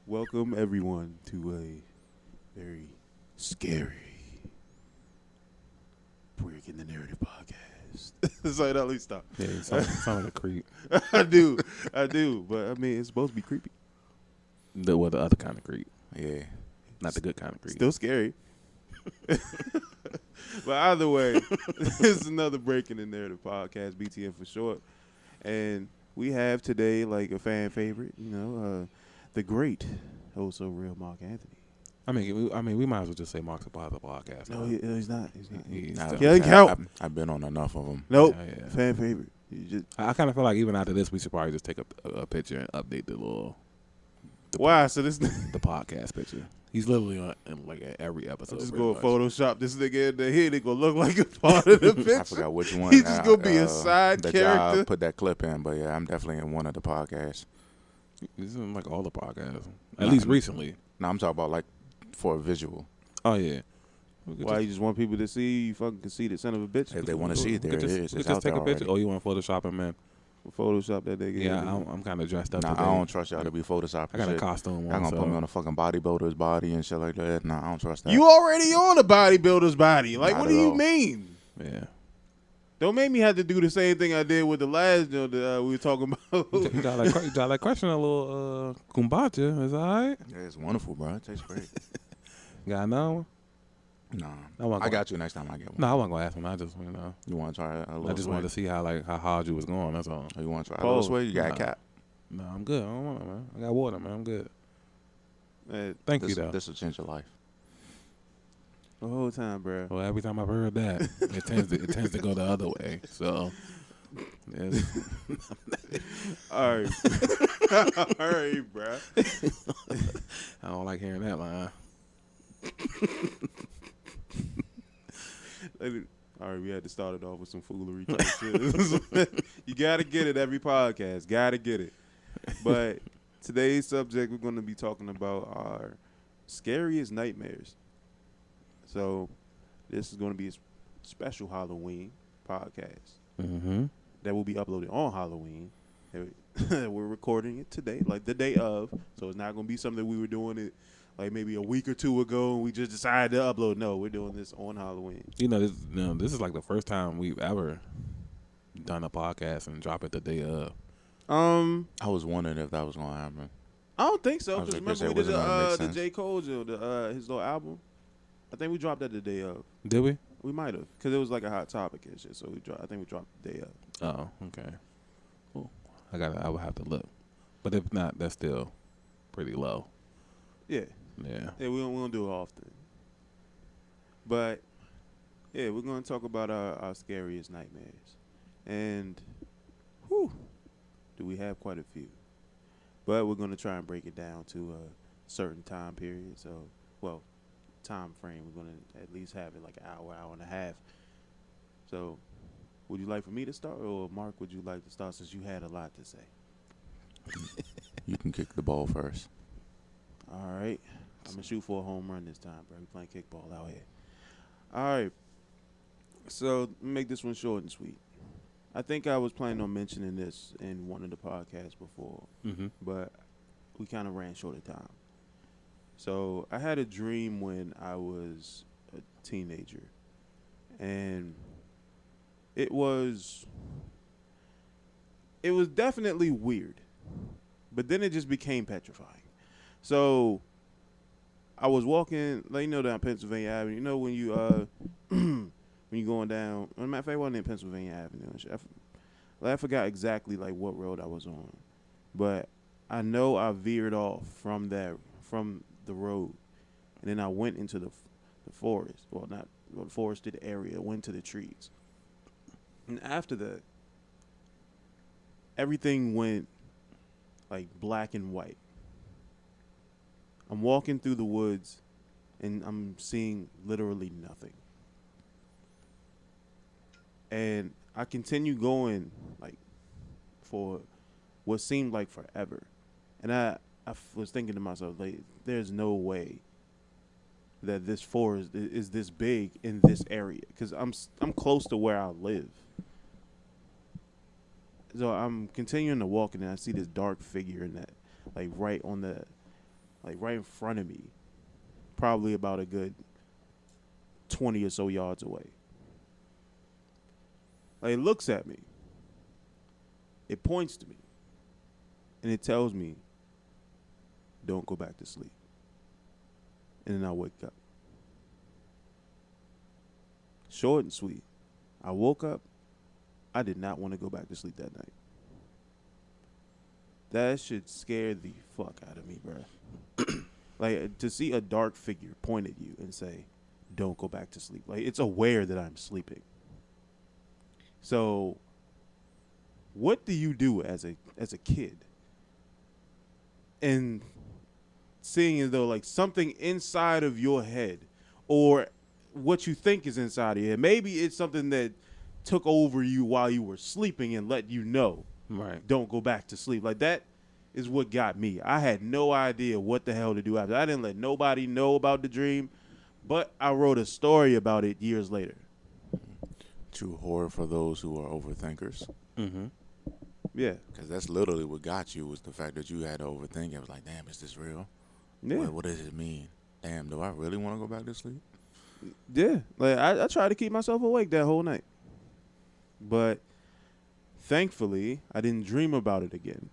Welcome everyone to a very scary Breaking the Narrative podcast. Sorry, no, let me stop. Yeah, you sound like a creep. I do, but I mean it's supposed to be creepy. The other kind of creep. Yeah, not the good kind of creep. Still scary. But either way, this is another Breaking the Narrative podcast, BTN for short. And we have today like a fan favorite, the great, oh so real Mark Anthony. I mean, we might as well just say Mark's a positive podcast. No, he's not. He doesn't count. I've been on enough of them. Nope. Yeah. Fan favorite. I kind of feel like even after this, we should probably just take a picture and update Why? So this the podcast picture. He's literally on like every episode. just go Photoshop this nigga in the head. They gonna look like a part of the picture. I forgot which one. He's just gonna be a side character. I put that clip in, but yeah, I'm definitely in one of the podcasts. He's in like all the podcasts, at least recently. No, I'm talking about like for a visual. Oh yeah. Why you just want people to see you fucking conceited son of a bitch? If they want to see it, there it is. We just take a picture. Already. Oh, you want to Photoshop him, man? Photoshop that nigga. Yeah, I'm kind of dressed up. Nah, today. I don't trust y'all to be photoshopping. I got shit. a costume Y'all on. gonna put me on a fucking bodybuilder's body and shit like that. Nah, I don't trust that. You already on a bodybuilder's body. Like, Not what at do you all. mean? Yeah. Don't make me have to do the same thing I did with the last that we were talking about. You got like question a little kombucha. Is that all right? Yeah, it's wonderful, bro. It tastes great. Got another one? Nah, I got you next time I get one. No, I wasn't gonna ask him. I just You want to try a little? I just wanted to see how hard you was going. That's all. You want to try a little sway? You got a cap? No, I'm good. I don't want it, man. I got water, man. I'm good. Thank you, though. This will change your life. The whole time, bro. Well, every time I've heard that, it tends to go the other way. So, yes. All right, all right, bro. I don't like hearing that line. All right, we had to start it off with some foolery type shit. You gotta get it every podcast. Gotta get it. But today's subject, we're going to be talking about our scariest nightmares. So this is going to be a special Halloween podcast that will be uploaded on Halloween. We're recording it today, like the day of. So it's not going to be something we were doing it like maybe a week or two ago and we just decided to upload. No, we're doing this on Halloween. This is like the first time we've ever done a podcast and drop it the day of. I was wondering if that was gonna happen. I don't think so. Because like, remember we did the J. Cole, his little album. I think we dropped that the day of. Did we? We might have, because it was like a hot topic and shit. So I think we dropped the day of. Oh, okay. Cool. I would have to look, but if not, that's still pretty low. Yeah. Yeah. Yeah, we don't do it often. But yeah, we're gonna talk about our scariest nightmares, and do we have quite a few? But we're gonna try and break it down to a certain time period. So, time frame. We're gonna at least have it like an hour and a half. So, would you like for me to start, or Mark? Would you like to start since you had a lot to say? You can kick the ball first. All right. I'm going to shoot for a home run this time, bro. We're playing kickball out here. All right. So, make this one short and sweet. I think I was planning on mentioning this in one of the podcasts before, but we kind of ran short of time. So, I had a dream when I was a teenager, and it was definitely weird, but then it just became petrifying. So, I was walking, down Pennsylvania Avenue. When you when you going down. As a matter of fact, I wasn't in Pennsylvania Avenue. And shit. I forgot exactly like what road I was on, but I know I veered off from the road, and then I went into the forest. Well, not the forested area. Went to the trees, and after that, everything went like black and white. I'm walking through the woods, and I'm seeing literally nothing. And I continue going, like, for what seemed like forever. And I was thinking to myself, like, there's no way that this forest is this big in this area, because I'm close to where I live. So I'm continuing to walk, and I see this dark figure in that, like right in front of me, probably about a good 20 or so yards away. Like, it looks at me. It points to me. And it tells me, don't go back to sleep. And then I wake up. Short and sweet. I woke up. I did not want to go back to sleep that night. That shit scared the fuck out of me, bro. Like, to see a dark figure point at you and say, don't go back to sleep. Like, it's aware that I'm sleeping. So, what do you do as a kid? And seeing as though, like, something inside of your head, or what you think is inside of your head, maybe it's something that took over you while you were sleeping and let you know, Right. don't go back to sleep. Like, that is what got me. I had no idea what the hell to do after. I didn't let nobody know about the dream, but I wrote a story about it years later. True horror for those who are overthinkers. Mm-hmm. Yeah. Because that's literally what got you, was the fact that you had to overthink. It was like, damn, is this real? Yeah. What does it mean? Damn, do I really want to go back to sleep? Yeah. Like, I tried to keep myself awake that whole night. But thankfully, I didn't dream about it again.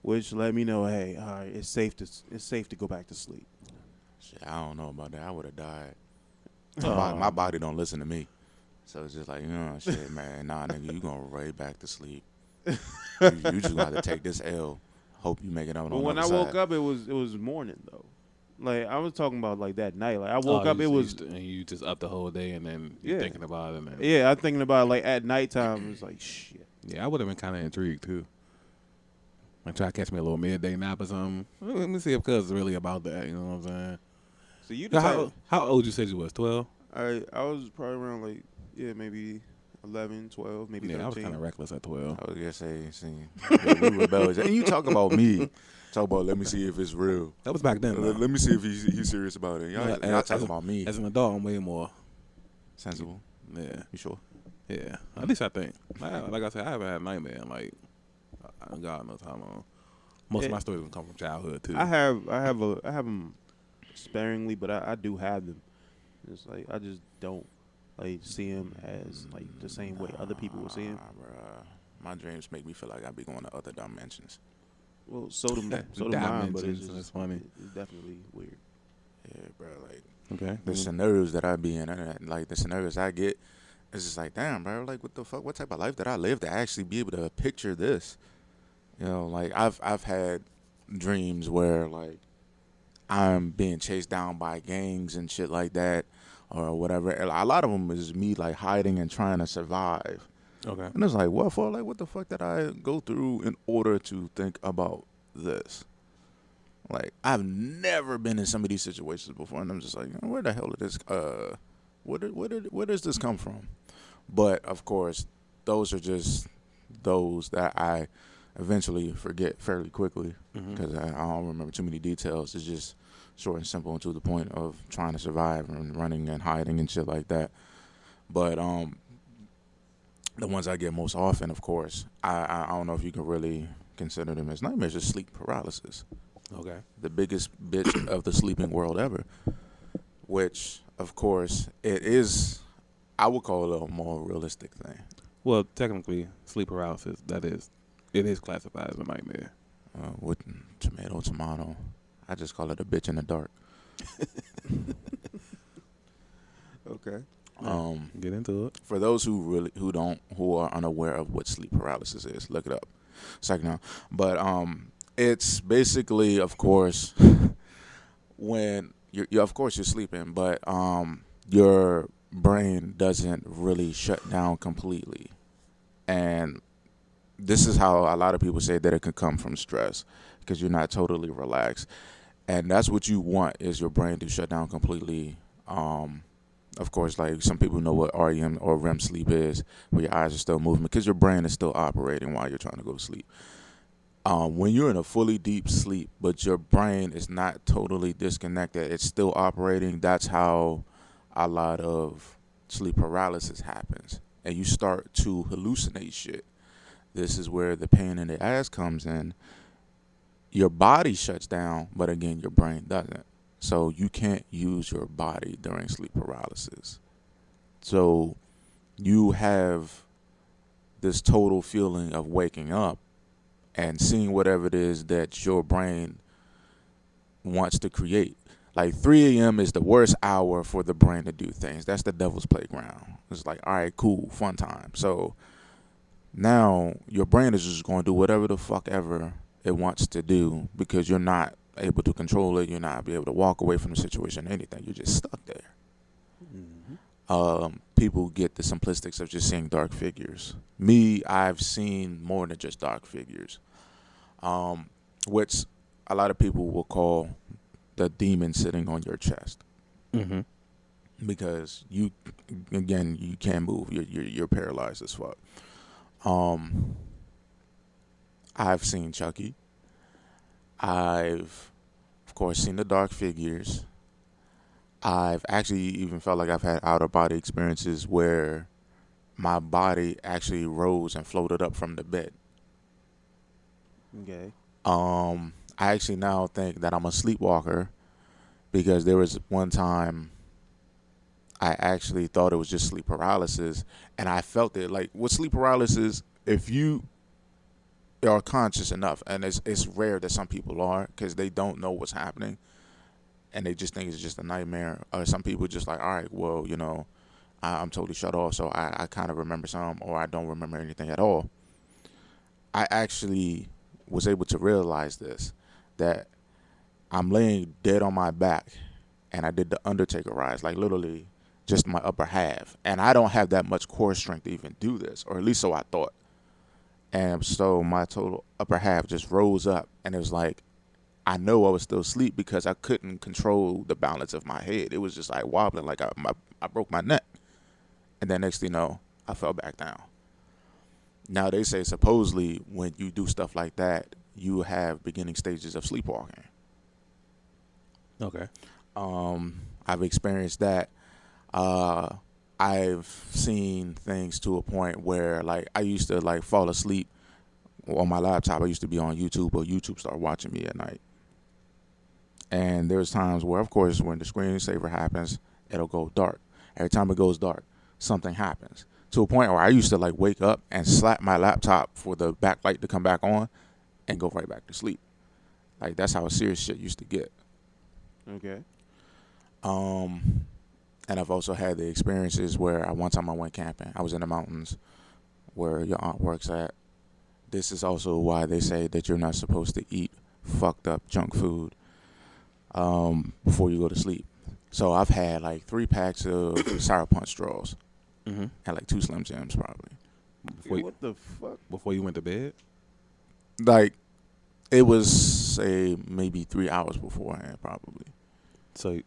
Which let me know, hey, all right, it's safe to go back to sleep. Shit, I don't know about that. I would have died. Oh. My body don't listen to me. So it's just like, shit, man. Nah, nigga, you going right back to sleep. you just got to take this L. Hope you make it out on the other side. But when I woke up, it was morning, though. Like, I was talking about, like, that night. Like, I woke up, it was... And you just up the whole day, and then you're thinking about it. And then, Yeah, I'm thinking about it, like, at nighttime. It was like, shit. yeah, I would have been kind of intrigued, too. Like, try to catch me a little midday nap or something. Let me see if cuz is really about that, you know what I'm saying? So you How old you said you was, 12? I was probably around, like, maybe 11, 12, maybe 13. Yeah, I was kind of reckless at 12. I was going to say, we rebellious. And you talk about me. Talk about, let me see if it's real. That was back then, though. Let me see if he's serious about it. Y'all talking about me. As an adult, I'm way more Sensible. Yeah. You sure? Yeah. At least I think. Like I said, I haven't had a nightmare in, like, God knows how long. Most of my stories come from childhood, too. I have them sparingly, but I do have them. It's like, I just don't, like, see them as, like, the same way other people will see them. Bruh. My dreams make me feel like I be going to other dimensions. Well, so do mine, but it's That's funny. It's definitely weird. Yeah, bro. Like, Okay. the scenarios that I be in, like, the scenarios I get, it's just like, damn, bro. Like, what the fuck? What type of life did I live to actually be able to picture this? You know, like, I've had dreams where, like, I'm being chased down by gangs and shit like that, or whatever. A lot of them is me, like, hiding and trying to survive. Okay. And it's like, what for? Like, what the fuck did I go through in order to think about this? Like, I've never been in some of these situations before, and I'm just like, where the hell did this? Where does this come from? But of course, those are just those that I eventually forget fairly quickly because I don't remember too many details. It's just short and simple and to the point of trying to survive and running and hiding and shit like that. But the ones I get most often, of course, I don't know if you can really consider them as nightmares, just sleep paralysis. Okay. The biggest bitch of the sleeping world ever, which, of course, it is, I would call it a more realistic thing. Well, technically, sleep paralysis, it is classified as a nightmare. With tomato. I just call it a bitch in the dark. Okay. Get into it. For those who are unaware of what sleep paralysis is, look it up. Second now. But it's basically, of course, when you're of course you're sleeping, but your brain doesn't really shut down completely. And this is how a lot of people say that it can come from stress, because you're not totally relaxed. And that's what you want, is your brain to shut down completely. Of course, like, some people know what REM or REM sleep is, where your eyes are still moving because your brain is still operating while you're trying to go to sleep. When you're in a fully deep sleep, but your brain is not totally disconnected, it's still operating, that's how a lot of sleep paralysis happens. And you start to hallucinate shit. this is where the pain in the ass comes in. Your body shuts down, but again, your brain doesn't. So you can't use your body during sleep paralysis. So you have this total feeling of waking up and seeing whatever it is that your brain wants to create. Like 3 a.m. is the worst hour for the brain to do things. That's the devil's playground. It's like, all right, cool, fun time. So now your brain is just going to do whatever the fuck ever it wants to do because you're not able to control it. You're not be able to walk away from the situation or anything. You're just stuck there. People get the simplistics of just seeing dark figures. Me, I've seen more than just dark figures, which a lot of people will call the demon sitting on your chest. Mm-hmm. Because you can't move. You're paralyzed as fuck. I've seen Chucky. I've, of course, seen the dark figures. I've actually even felt like I've had out-of-body experiences where my body actually rose and floated up from the bed. Okay. I actually now think that I'm a sleepwalker because there was one time I actually thought it was just sleep paralysis, and I felt it. Like with sleep paralysis, if you are conscious enough, and it's rare that some people are because they don't know what's happening, and they just think it's just a nightmare. Or some people just like, all right, well, I'm totally shut off, so I kind of remember some, or I don't remember anything at all. I actually was able to realize this, that I'm laying dead on my back, and I did the Undertaker rise, like literally just my upper half. And I don't have that much core strength to even do this, or at least so I thought. And so my total upper half just rose up, and it was like, I know I was still asleep because I couldn't control the balance of my head. It was just like wobbling, like I broke my neck. And then next thing you know, I fell back down. Now they say supposedly when you do stuff like that, you have beginning stages of sleepwalking. Okay. I've experienced that. I've seen things to a point where like I used to like fall asleep on my laptop. I used to be on YouTube, but YouTube started watching me at night. And there's times where, of course, when the screensaver happens, it'll go dark. Every time it goes dark, something happens. To a point where I used to like wake up and slap my laptop for the backlight to come back on and go right back to sleep. Like that's how serious shit used to get. Okay. And I've also had the experiences where one time I went camping. I was in the mountains where your aunt works at. This is also why they say that you're not supposed to eat fucked up junk food before you go to sleep. So I've had like 3 packs of Sour Punch straws and like 2 Slim Jims probably. What the fuck? Before you went to bed? Like it was say maybe 3 hours beforehand probably. So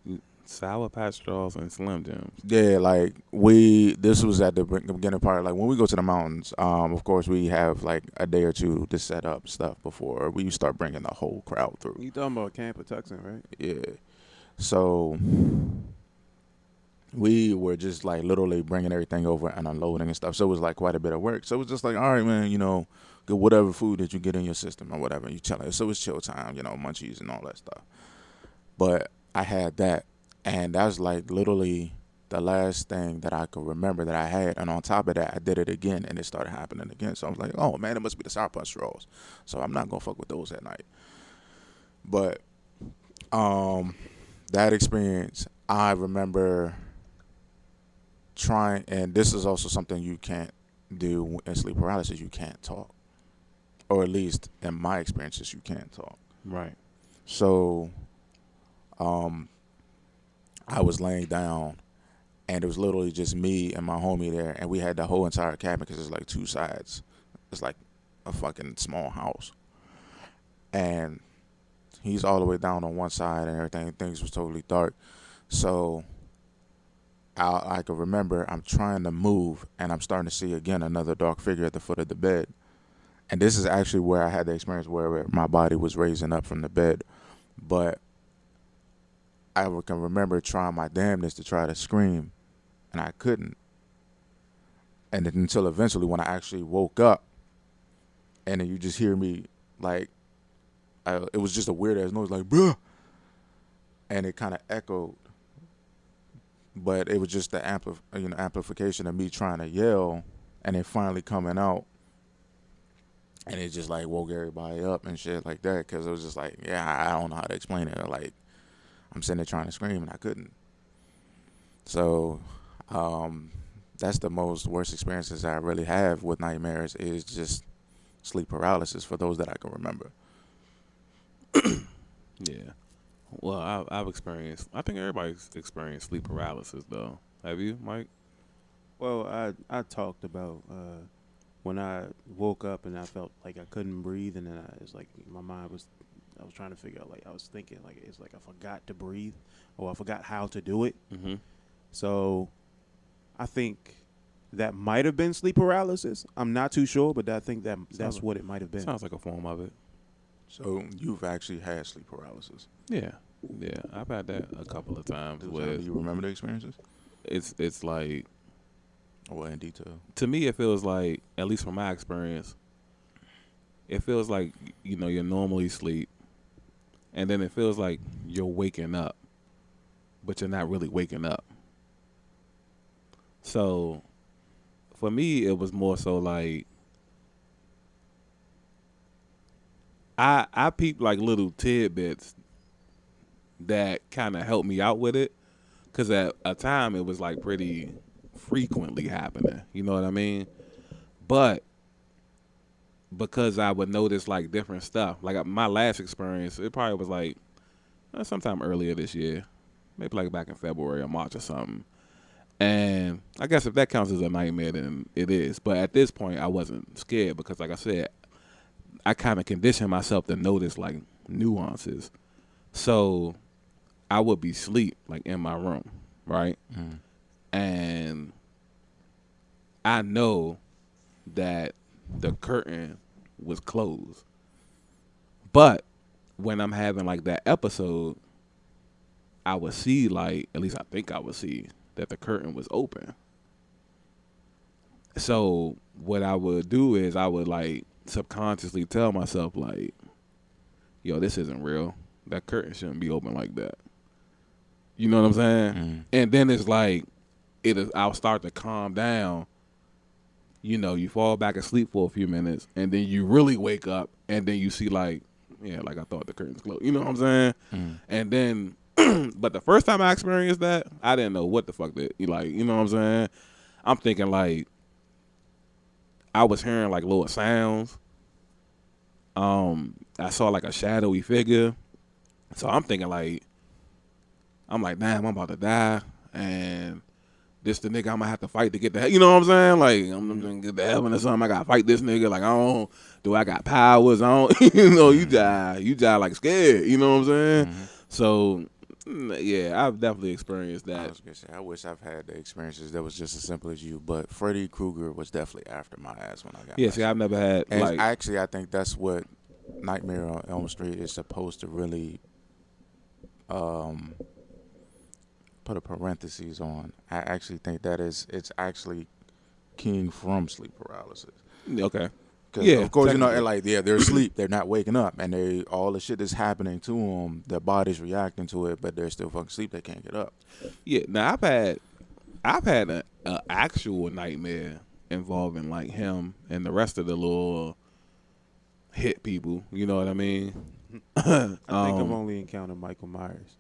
Sour Patch Straws and Slim Jims. Yeah, like this was at the beginning part. Like when we go to the mountains, of course we have like a day or two to set up stuff before we start bringing the whole crowd through. You talking about Camp Patuxent, right? Yeah. So we were just like literally bringing everything over and unloading and stuff. So it was like quite a bit of work. So it was just like, all right, man, get whatever food that you get in your system or whatever, you chilling. So it was chill time, munchies and all that stuff. But I had that. And that was like literally the last thing that I could remember that I had. And on top of that, I did it again and it started happening again. So I was like, oh man, it must be the Sour Punch straws. So I'm not going to fuck with those at night. But that experience, I remember trying, and this is also something you can't do in sleep paralysis. You can't talk. Or at least in my experiences, you can't talk. Right. So I was laying down, and it was literally just me and my homie there, and we had the whole entire cabin because it's like 2 sides. It's like a fucking small house. And he's all the way down on one side and everything. Things was totally dark. So I could remember I'm trying to move, and I'm starting to see again another dark figure at the foot of the bed. And this is actually where I had the experience where my body was raising up from the bed. But I can remember trying my damnedest to try to scream, and I couldn't. And until eventually when I actually woke up, and then you just hear me like, it was just a weird ass noise, like bruh, and it kind of echoed, but it was just the amplification of me trying to yell, and it finally coming out, and it just like woke everybody up and shit like that, because it was just like, yeah, I don't know how to explain it. Like, I'm sitting there trying to scream and I couldn't. So, that's the most worst experiences I really have with nightmares, is just sleep paralysis, for those that I can remember. Yeah. Well, I've experienced. I think everybody's experienced sleep paralysis, though. Have you, Mike? Well, I talked about when I woke up and I felt like I couldn't breathe, and then it's like my mind was, I was trying to figure out, like I was thinking like it's like I forgot to breathe, or I forgot how to do it. Mm-hmm. So I think that might have been sleep paralysis. I'm not too sure, but I think that's what it might have been. Sounds like a form of it. So you've actually had sleep paralysis? Yeah, I've had that a couple of times. Do you remember the experiences? It's like, Well, in detail. to me, it feels like, at least from my experience, it feels like, you're normally asleep, and then it feels like you're waking up, but you're not really waking up. So, for me, it was more so like, I peeped like little tidbits that kind of helped me out with it, because at a time it was like pretty frequently happening. You know what I mean? But because I would notice like different stuff, like my last experience, it probably was like sometime earlier this year, maybe like back in February or March or something. And I guess if that counts as a nightmare, then it is. But at this point, I wasn't scared, because, like I said, I kind of conditioned myself to notice like nuances. So I would be asleep like in my room, right? Mm. And I know that the curtain was closed. But when I'm having like that episode, I would see, like, at least I think I would see that the curtain was open. So what I would do is I would like subconsciously tell myself like, yo, this isn't real. That curtain shouldn't be open like that. You know what I'm saying? Mm. And then it's like, I'll start to calm down. You fall back asleep for a few minutes, and then you really wake up, and then you see like, yeah, like I thought the curtain's closed. You know what I'm saying? Mm. And then, but the first time I experienced that, I didn't know what the fuck that, like, you know what I'm saying? I'm thinking like, I was hearing like little sounds. I saw like a shadowy figure. So I'm thinking like, damn, I'm about to die, and this the nigga I'm gonna have to fight to get the, you know what I'm saying? Like, I'm gonna get to heaven or something. I gotta fight this nigga. Like, I got powers? I don't, you die like scared. You know what I'm saying? Mm-hmm. So, yeah, I've definitely experienced that. I was gonna say, I wish I've had the experiences that was just as simple as you, but Freddy Krueger was definitely after my ass when I got. Yeah, see, I've never had and like. actually, I think that's what Nightmare on Elm Street is supposed to really put a parentheses on. I actually think it's actually king from sleep paralysis. Okay. Because Yeah, of course, technically. they're asleep, they're not waking up, and all the shit that's happening to them, their body's reacting to it, but they're still fucking asleep. They can't get up. Yeah. Now I've had an actual nightmare involving like him and the rest of the little hit people. You know what I mean? I think I've only encountered Michael Myers.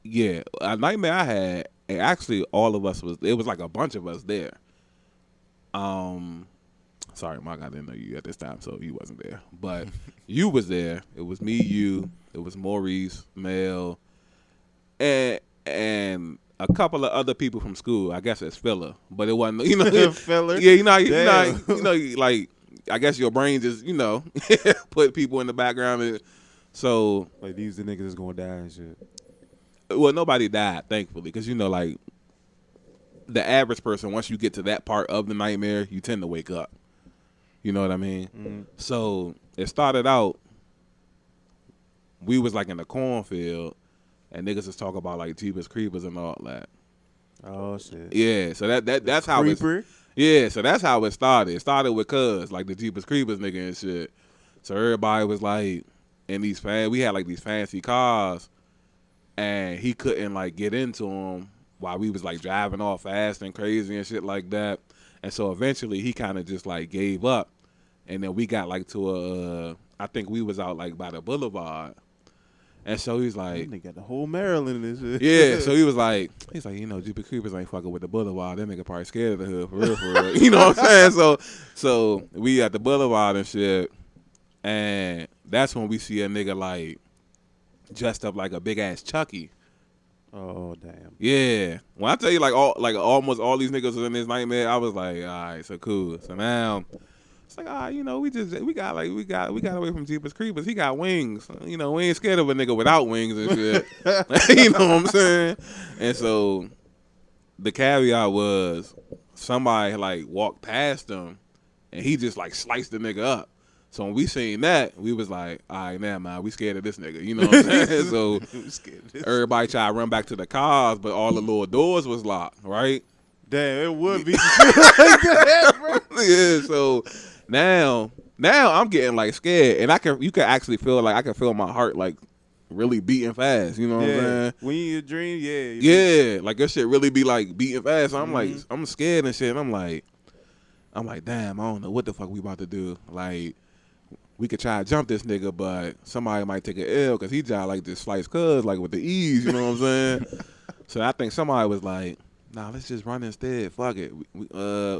Yeah, a nightmare I had, and actually all of us it was like a bunch of us there. Sorry, Mike, I didn't know you at this time, so you wasn't there. But you was there. It was me, you. It was Maurice, Mel, and a couple of other people from school. I guess it's filler, but it wasn't. Filler. Yeah, like I guess your brain just put people in the background, and so like these the niggas that's gonna die and shit. Well, nobody died, thankfully, because like the average person, once you get to that part of the nightmare, you tend to wake up. You know what I mean? Mm-hmm. So it started out, we was like in the cornfield, and niggas was talking about like Jeepers Creepers and all that. Oh shit. Yeah, so that's how Creeper. Yeah, so that's how it started. It started with Cuz, like the Jeepers Creepers nigga and shit. So everybody was like in these we had like these fancy cars, and he couldn't like get into them while we was like driving all fast and crazy and shit like that. And so eventually he kind of just like gave up, and then we got like to I think we was out like by the boulevard. And so he's like, they got the whole Maryland and shit. yeah. So he's like, you know, Jeepers Creepers ain't fucking with the boulevard. That nigga probably scared of the hood for real, for real. You know what I'm saying? So we at the boulevard and shit, and that's when we see a nigga like dressed up like a big ass Chucky. Oh damn. Yeah. When I tell you like almost all these niggas was in this nightmare, I was like, all right, so cool. So now it's like, you know, we got away from Jeepers Creepers. He got wings. You know, we ain't scared of a nigga without wings and shit. You know what I'm saying? And so the caveat was somebody like walked past him and he just like sliced the nigga up. So when we seen that, we was like, all right, now, man, we scared of this nigga. You know what I'm saying? So everybody tried to run back to the cars, but all the little doors was locked, right? Damn, it would be like that, bro. Yeah, so now I'm getting like scared, and you can actually feel like I can feel my heart like really beating fast. You know what I'm saying? When you in your dream, yeah, like that shit really be like beating fast. So I'm like, I'm scared and shit. And I'm like, damn, I don't know what the fuck we about to do. Like, we could try to jump this nigga, but somebody might take an L because he just like this slice cuz like with the ease. You know what I'm saying? So I think somebody was like, nah, let's just run instead. Fuck it.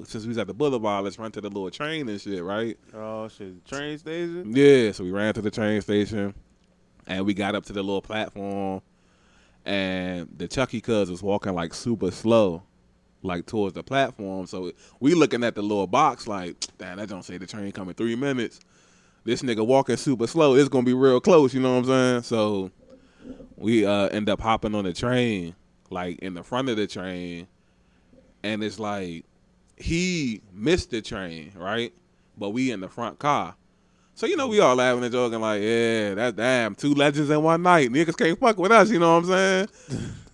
Since we was at the boulevard, let's run to the little train and shit, right? Oh shit, train station. Yeah, so we ran to the train station, and we got up to the little platform, and the Chucky cuz was walking like super slow, like towards the platform. So we looking at the little box like, damn, that don't say the train coming 3 minutes. This nigga walking super slow. It's gonna be real close. You know what I'm saying? So we end up hopping on the train, like in the front of the train, and it's like he missed the train, right? But we in the front car. So, you know, we all laughing and joking like, yeah, that's damn, 2 legends in one night. Niggas can't fuck with us, you know what I'm saying?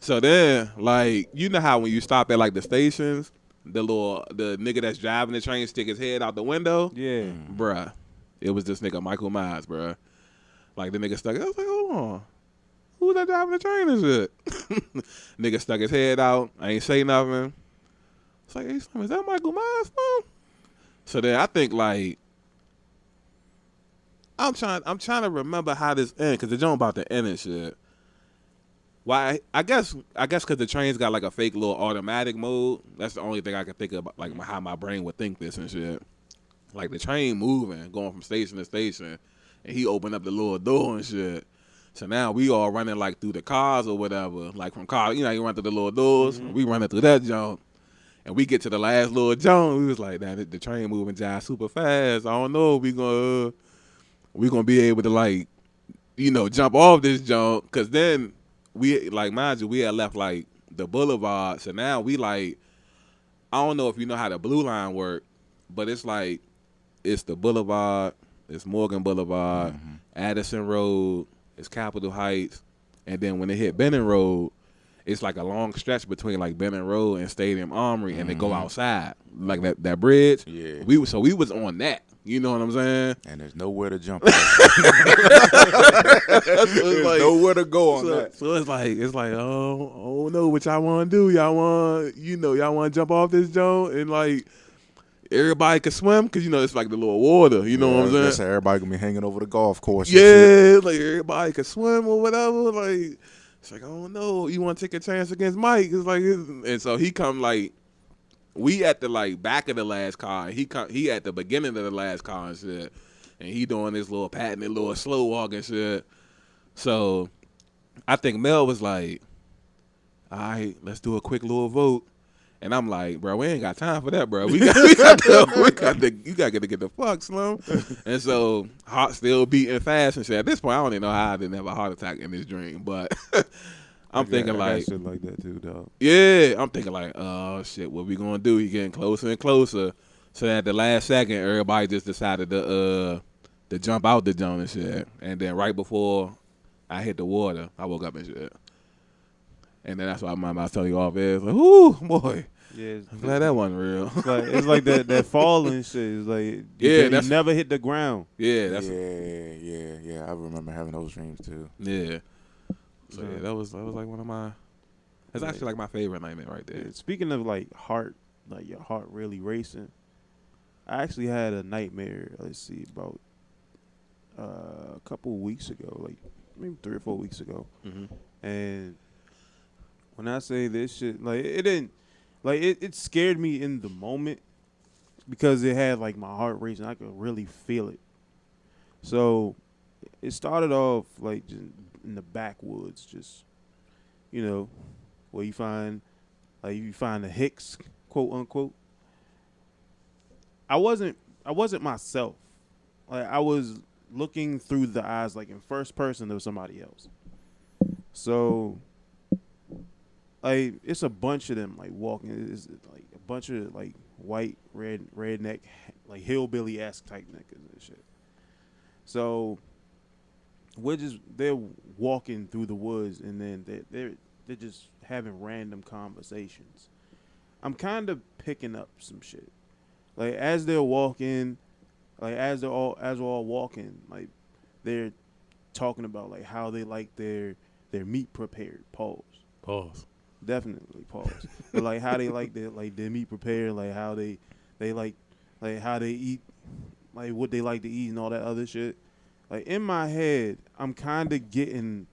So then, like, you know how when you stop at like the stations, the nigga that's driving the train stick his head out the window? Yeah. Bruh. It was this nigga Michael Myers, bruh. Like the nigga stuck. I was like, hold on. Who's that driving the train and shit? Nigga stuck his head out. I ain't say nothing. It's like, hey, is that Michael Myers, man? So then I think like I'm trying to remember how this ended because the joint about to end and shit. Why? I guess because the train's got like a fake little automatic mode. That's the only thing I can think of, like how my brain would think this and shit. Like the train moving, going from station to station, and he opened up the little door and shit. So now we all running like through the cars or whatever, like from cars. You know, you run through the little doors. We running through that junk, and we get to the last little junk. We was like, "Damn, the train moving jive super fast. I don't know if we gonna be able to like, you know, jump off this junk." Cause then we like, mind you, we had left like the boulevard. So now we like, I don't know if you know how the blue line work, but it's like it's the boulevard, it's Morgan Boulevard, Addison Road. It's Capitol Heights, and then when they hit Benning Road, it's like a long stretch between like Benning Road and Stadium Armory, and they go outside like that bridge. Yeah, we was on that. You know what I'm saying? And there's nowhere to jump. So There's like, nowhere to go on that. So it's like oh no, what y'all want to do? Y'all want to jump off this joint and like. Everybody can swim because, you know, it's like the little water. You know what I'm saying? That's how everybody going to be hanging over the golf course. Yeah, like everybody can swim or whatever. Like, it's like, I don't know. You want to take a chance against Mike? It's like, and so he come like, we at the like back of the last car. He at the beginning of the last car and shit. And he doing this little patented little slow walk and shit. So I think Mel was like, all right, let's do a quick little vote. And I'm like, bro, we ain't got time for that, bro. You got to get the fuck, Slim. And so, heart still beating fast and shit. At this point, I don't even know how I didn't have a heart attack in this dream. But I'm thinking like, shit like that too, dog. Yeah, I'm thinking like, oh shit, what we gonna do? He getting closer and closer. So at the last second, everybody just decided to jump out the joint and shit. And then right before I hit the water, I woke up and shit. And then that's why my mouth telling you off is like, ooh, boy. Yeah, I'm glad that wasn't real. it's like that falling shit. It's like you never hit the ground. Yeah, yeah. I remember having those dreams too. Yeah. So yeah, that was like one of my. That's actually like my favorite nightmare right there. Yeah, speaking of like heart, like your heart really racing. I actually had a nightmare. Let's see, about a couple of weeks ago, like maybe 3 or 4 weeks ago. Mm-hmm. And when I say this shit, like it didn't, like it scared me in the moment because it had like my heart racing. I could really feel it. So it started off like just in the backwoods, just where you find the Hicks, quote unquote. I wasn't myself. Like I was looking through the eyes, like in first person of somebody else. So, like it's a bunch of them like walking. It's like a bunch of like white, redneck, like hillbilly-esque type niggas and shit. So they're walking through the woods, and then they're just having random conversations. I'm kind of picking up some shit. Like as they're walking, like as we're all walking, like they're talking about like how they like their meat prepared. Pause. Definitely pause. But like how they like their meat prepared, like how they like how they eat, like what they like to eat and all that other shit. Like in my head, I'm kind of getting,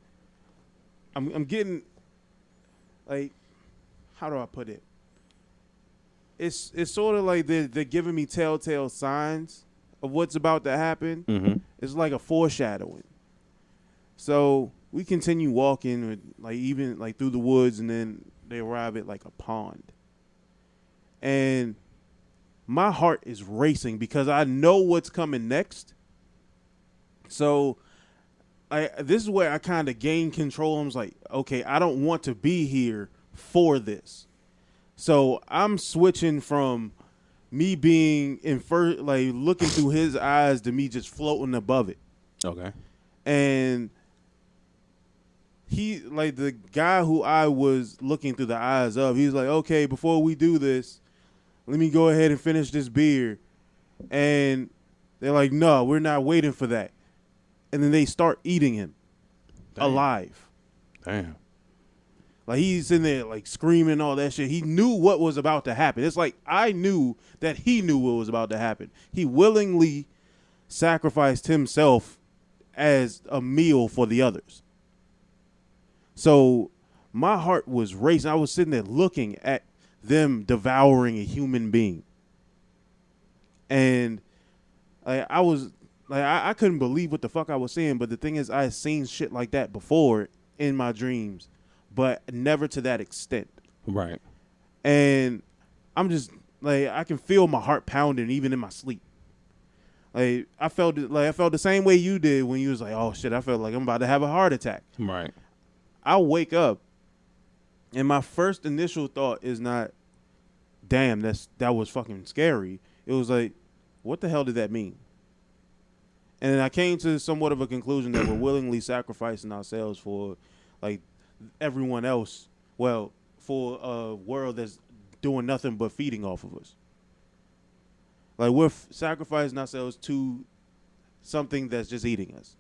I'm getting, like, how do I put it? It's sort of like they're giving me telltale signs of what's about to happen. Mm-hmm. It's like a foreshadowing. So we continue walking, with, like even like through the woods, and then they arrive at like a pond. And my heart is racing because I know what's coming next. So this is where I kind of gain control. I was like, okay, I don't want to be here for this. So I'm switching from me being like looking through his eyes to me just floating above it. Okay. And he, like the guy who I was looking through the eyes of, he was like, okay, before we do this, let me go ahead and finish this beer. And they're like, no, we're not waiting for that. And then they start eating him alive. Damn. Like he's in there like screaming all that shit. He knew what was about to happen. It's like I knew that he knew what was about to happen. He willingly sacrificed himself as a meal for the others. So my heart was racing. I was sitting there looking at them devouring a human being. And I was like, I couldn't believe what the fuck I was seeing. But the thing is, I had seen shit like that before in my dreams, but never to that extent. Right. And I'm just like, I can feel my heart pounding even in my sleep. Like I felt the same way you did when you was like, oh shit, I felt like I'm about to have a heart attack. Right. I wake up, and my first initial thought is not, damn, that was fucking scary. It was like, what the hell did that mean? And then I came to somewhat of a conclusion that we're willingly sacrificing ourselves for, like, everyone else. Well, for a world that's doing nothing but feeding off of us. Like, we're sacrificing ourselves to something that's just eating us.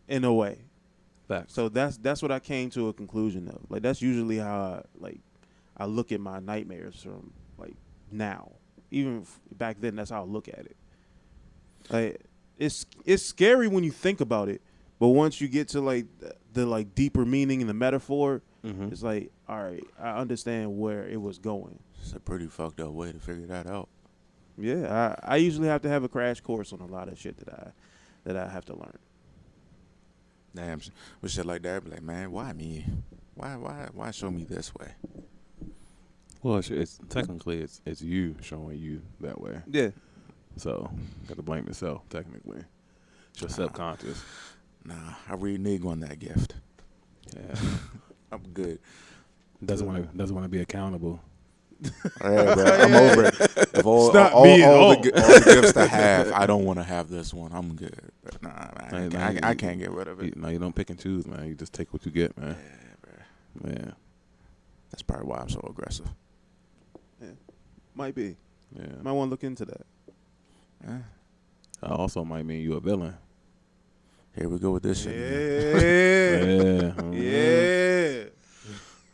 In a way. Facts. So that's what I came to a conclusion of. Like, that's usually how I look at my nightmares from, like, now. Even back then, that's how I look at it. Like, it's scary when you think about it, but once you get to like the like deeper meaning and the metaphor, it's like, all right, I understand where it was going. It's a pretty fucked up way to figure that out. Yeah, I usually have to have a crash course on a lot of shit that I have to learn. Damn, with shit like that, be like, man, why me? Why show me this way? Well, it's technically it's you showing you that way. Yeah. So, got to blame yourself, technically. It's your subconscious. Nah, I renege on that gift. Yeah. I'm good. Doesn't want to be accountable. Yeah, bro, I'm over it. If all the gifts I have, I don't want to have this one. I'm good. But nah, man, I can't get rid of it. No, you don't pick and choose, man. You just take what you get, man. Yeah, bro. Yeah. That's probably why I'm so aggressive. Might be. Yeah. Might want to look into that. Yeah. Also might mean you a villain. Here we go with this shit again. Yeah. Yeah. Yeah.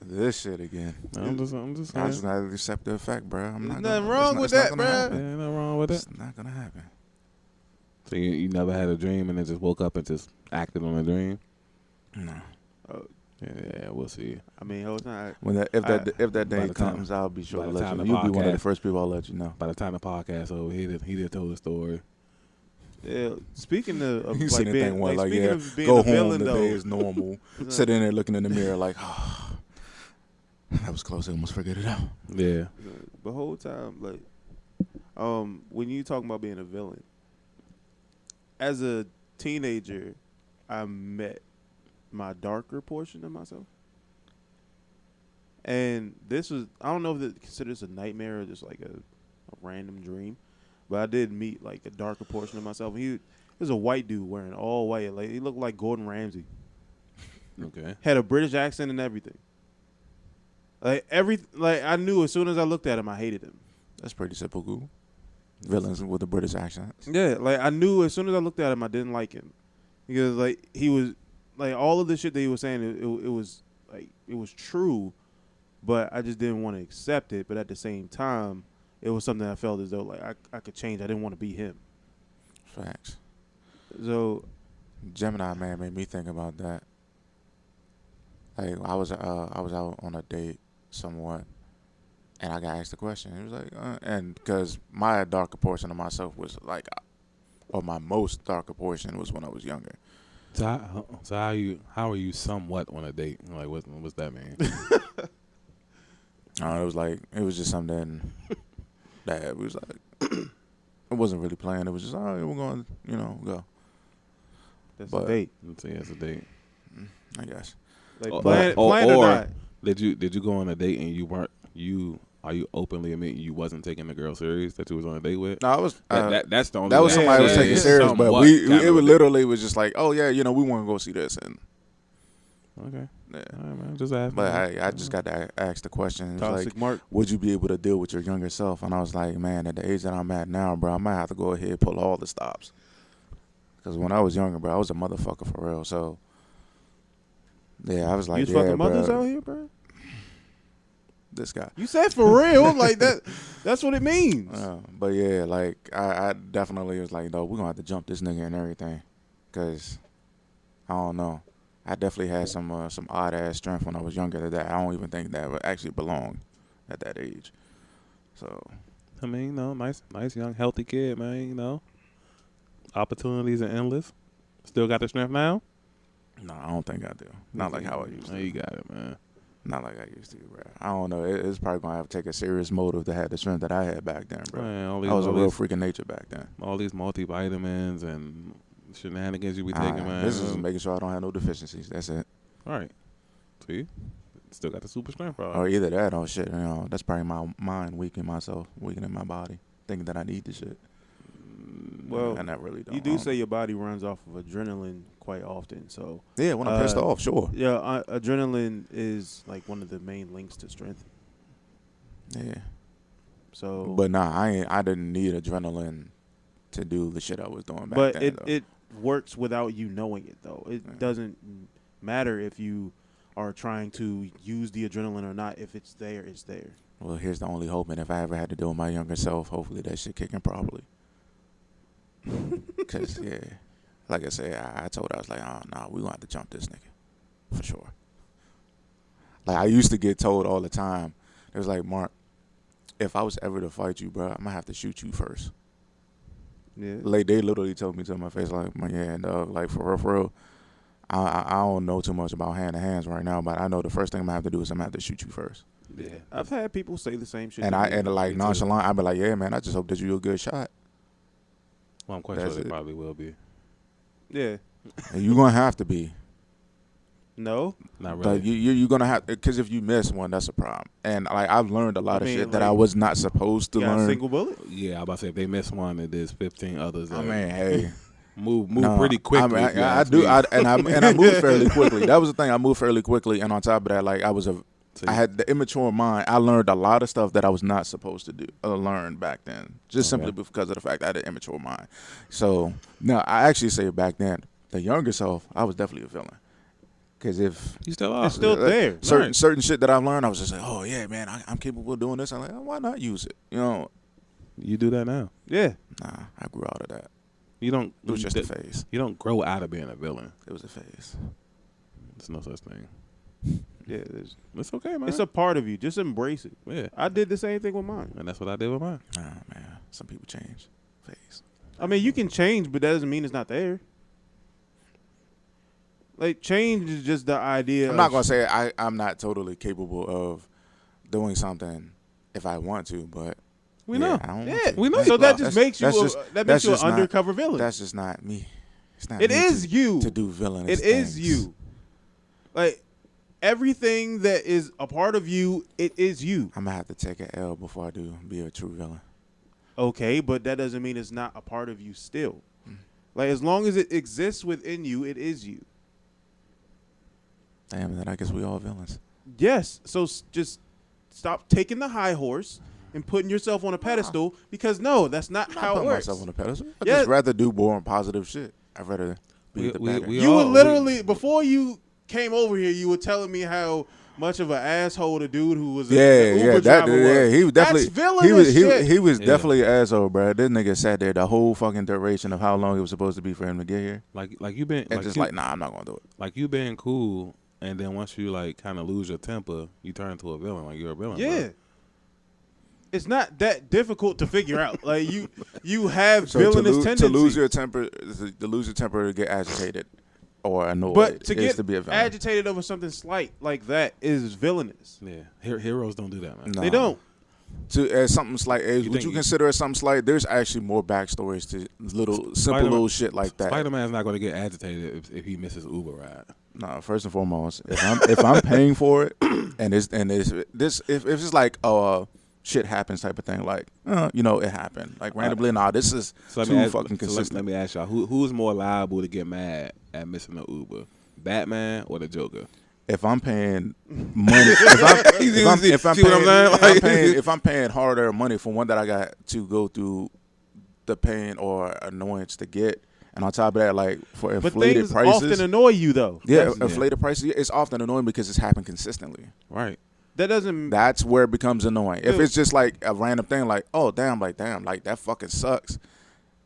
This shit again. I'm just I just saying. gotta accept the fact, bro. I'm There's not nothing gonna, wrong with that, gonna bruh. happen. Yeah, nothing wrong with it. It's not gonna happen. So you never had a dream and then just woke up and just acted on a dream? No. Yeah, we'll see. I mean, whole time. When that if that by day the time- comes, I'll be sure by to the let time you. the You'll be one of the podcast- first people I'll let you know. By the time the podcast over, he did told the story. Yeah. Speaking of You like seen the being, thing one like, like, speaking yeah, of being go a home, villain the though. day is normal. Sitting there looking in the mirror like, oh, that was close. I almost figured it out. Yeah. The whole time, like, when you talking about being a villain, as a teenager, I met my darker portion of myself, and this was, I don't know if it considers a nightmare or just like a random dream, but I did meet like a darker portion of myself. He was a white dude wearing all white, like he looked like Gordon Ramsay, Okay. had a British accent and everything. Like I knew as soon as I looked at him, I hated him. That's pretty typical. Villains with a British accent. Yeah, like I knew as soon as I looked at him, I didn't like him because like he was like all of the shit that he was saying, it was like it was true, but I just didn't want to accept it. But at the same time, it was something I felt as though like I could change. I didn't want to be him. Facts. So Gemini man made me think about that. Like I was out on a date somewhat, and I got asked a question. He was like, and because my darker portion of myself was like, or my most darker portion was when I was younger. So how are you somewhat on a date? Like what's that mean? It was just something that was like, it wasn't really planned. It was just, all right, we're going to, go. that's But- a date. Let's say it's a date. I guess. Like planned or not. Did you go on a date and are you openly admitting you wasn't taking the girl serious that you was on a date with? No, I was. That's the only. That was way I somebody who was say taking it's serious, but somewhat it kind of was a literally was just like, oh yeah, we want to go see this, and date. Okay. yeah. All right, man. Just asking. But I just got to ask the question. It's Toxic like, Mark. would you be able to deal with your younger self? And I was like, man, at the age that I'm at now, bro, I might have to go ahead and pull all the stops. Because when I was younger, bro, I was a motherfucker for real. So yeah, I was like, You was yeah, fucking mothers bro, out here, bro. this guy. You said for real, like that. That's what it means. But yeah, like I definitely was like, no, we're gonna have to jump this nigga and everything, cause I don't know. I definitely had some odd ass strength when I was younger that I don't even think that would actually belong at that age. So I mean, nice young healthy kid, man. Opportunities are endless. Still got the strength now. no, I don't think I do. Not like how I used Oh, to. you got it, man. Not like I used to, bro. I don't know. It's probably gonna have to take a serious motive to have the strength that I had back then, bro. Man, I was a real freak of nature back then. all these multivitamins and shenanigans you be taking, man. This is making sure I don't have no deficiencies. That's it. All right. See, still got the super strength, bro. Or either that or shit. That's probably my mind weakening my body, thinking that I need the shit. Well, and that really don't. you do say your body runs off of adrenaline quite often, so yeah, when I'm pissed off, sure. yeah, adrenaline is like one of the main links to strength. Yeah, So, but nah, I didn't need adrenaline to do the shit I was doing back but then. though. it works without you knowing it, though. It Yeah. doesn't matter if you are trying to use the adrenaline or not. If it's there, it's there. Well, here's the only hope, and if I ever had to do with my younger self, hopefully that shit kicking properly. Cause yeah, like I said, I told her, I was like, oh nah, we gonna have to jump this nigga for sure. Like I used to get told all the time, it was like, Mark, if I was ever to fight you, bro, I'm gonna have to shoot you first. Yeah. Like they literally told me to my face, like, yeah, dog, like for real. I don't know too much about hand to hands right now, but I know the first thing I'm gonna have to do is I'm gonna have to shoot you first. Yeah. I've had people say the same shit. And to me. like Me too. nonchalant, I'd be like, yeah, man, I just hope that you a good shot. Well, I'm quite That's sure they it. probably will be. Yeah. And you're gonna have to be. No. Not really. Like you're gonna have, because if you miss one, that's a problem. And like I've learned a lot I of mean, shit that like, I was not supposed to You got a learn. single bullet? Yeah, I'm about to say if they miss one, it is 15 others. I mean, hey, move no, pretty quickly. I if you do, ask me. and I moved fairly quickly. That was the thing. I moved fairly quickly, and on top of that, like I was a I had the immature mind. I learned a lot of stuff that I was not supposed to do learn back then, just simply because of the fact I had an immature mind. So no, I actually say back then, the younger self, I was definitely a villain. Because if you still are, it's still there. Certain shit that I've learned, I was just like, oh yeah, man, I'm capable of doing this. I'm like, oh, why not use it? You know, you do that now. Yeah. Nah, I grew out of that. You don't. It was just a phase. You don't grow out of being a villain. It was a phase. There's no such thing. Yeah, it's okay, man. It's a part of you. Just embrace it. Yeah, I did the same thing with mine, and that's what I did with mine. Nah, man, some people change. Phase. I mean, you can change, but that doesn't mean it's not there. Like, change is just the idea. I'm not gonna say I'm not totally capable of doing something if I want to, but we know. I don't want to. We know. So that just makes you an undercover villain. That's just not me. It's not. It me is you to do villainous It things. is you. Like, everything that is a part of you, it is you. I'm gonna have to take an L before I do be a true villain. Okay, but that doesn't mean it's not a part of you still. Like, as long as it exists within you, it is you. Damn, then I guess we all villains. Yes. So just stop taking the high horse and putting yourself on a pedestal, because no, that's not how it works. Myself on a pedestal. I just rather do boring positive shit. I'd rather be the better. You would literally, before you came over here, you were telling me how much of an asshole the dude who was Uber driver was. He was definitely that's villainous shit. He was definitely an asshole, bro. This nigga sat there the whole fucking duration of how long it was supposed to be for him to get here. Like you been and like, nah, I'm not gonna do it. Like, you been cool, and then once you like kind of lose your temper, you turn into a villain. Like, you're a villain. Yeah. Bro. It's not that difficult to figure out. Like, you have villainous tendencies. To lose your temper, to get agitated or annoyed, but to is get to be a villain. agitated over something slight like that is villainous. Yeah, heroes don't do that, man. Nah. They don't. As something slight, would you consider it something slight? There's actually more backstories to simple little shit like that. Spider-Man's not going to get agitated if he misses Uber ride. No, first and foremost, if I'm paying for it, and if it's like shit happens type of thing, like it happened like randomly. This is too fucking consistent. Let me ask y'all, who's more liable to get mad at missing the Uber, Batman or the Joker? If I'm paying money, if I'm paying harder money for one that I got to go through the pain or annoyance to get, and on top of that, like for inflated but prices, often annoy you though. Yeah, inflated prices. It's often annoying because it's happened consistently. Right. That's where it becomes annoying. If it's just like a random thing, like damn, like that fucking sucks,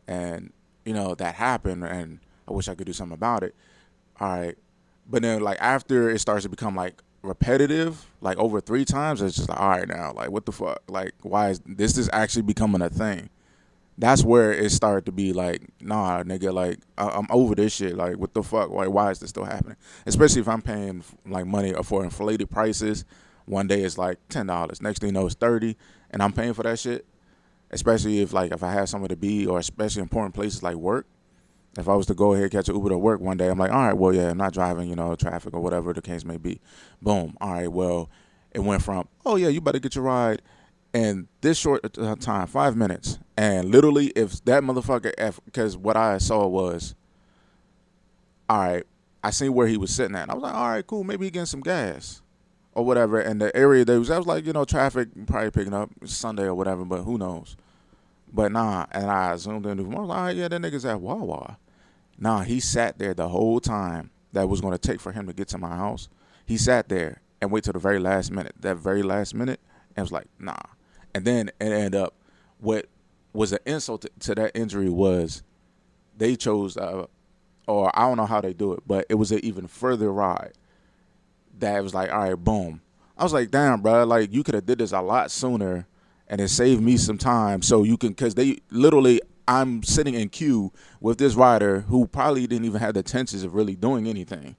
and that happened, and I wish I could do something about it. All right. But then, like, after it starts to become, like, repetitive, like, over 3 times, it's just like, all right, now, like, what the fuck? Like, why is this actually becoming a thing? That's where it started to be like, nah, nigga, like, I'm over this shit. Like, what the fuck? Like, why is this still happening? Especially if I'm paying, like, money for inflated prices. One day it's, like, $10. Next thing you know, it's $30, and I'm paying for that shit. Especially if I have somewhere to be, or especially important places like work. If I was to go ahead and catch an Uber to work one day, I'm like, all right, well, yeah, I'm not driving, traffic or whatever the case may be. Boom. All right, well, it went from, oh, yeah, you better get your ride in this short time, 5 minutes. And literally, if that motherfucker, because what I saw was, all right, I seen where he was sitting at. I was like, all right, cool, maybe he getting some gas or whatever. And the area I was like, traffic probably picking up. It's Sunday or whatever, but who knows. But nah, and I zoomed in. I was like, all right, yeah, that nigga's at Wawa. Nah, he sat there the whole time that was going to take for him to get to my house. He sat there and waited till the very last minute. That very last minute, and was like, nah. And then it ended up, what was an insult to that injury was they chose, or I don't know how they do it, but it was an even further ride that was like, all right, boom. I was like, damn, bro, like, you could have did this a lot sooner and it saved me some time so you can, because they literally, I'm sitting in queue with this rider who probably didn't even have the intentions of really doing anything.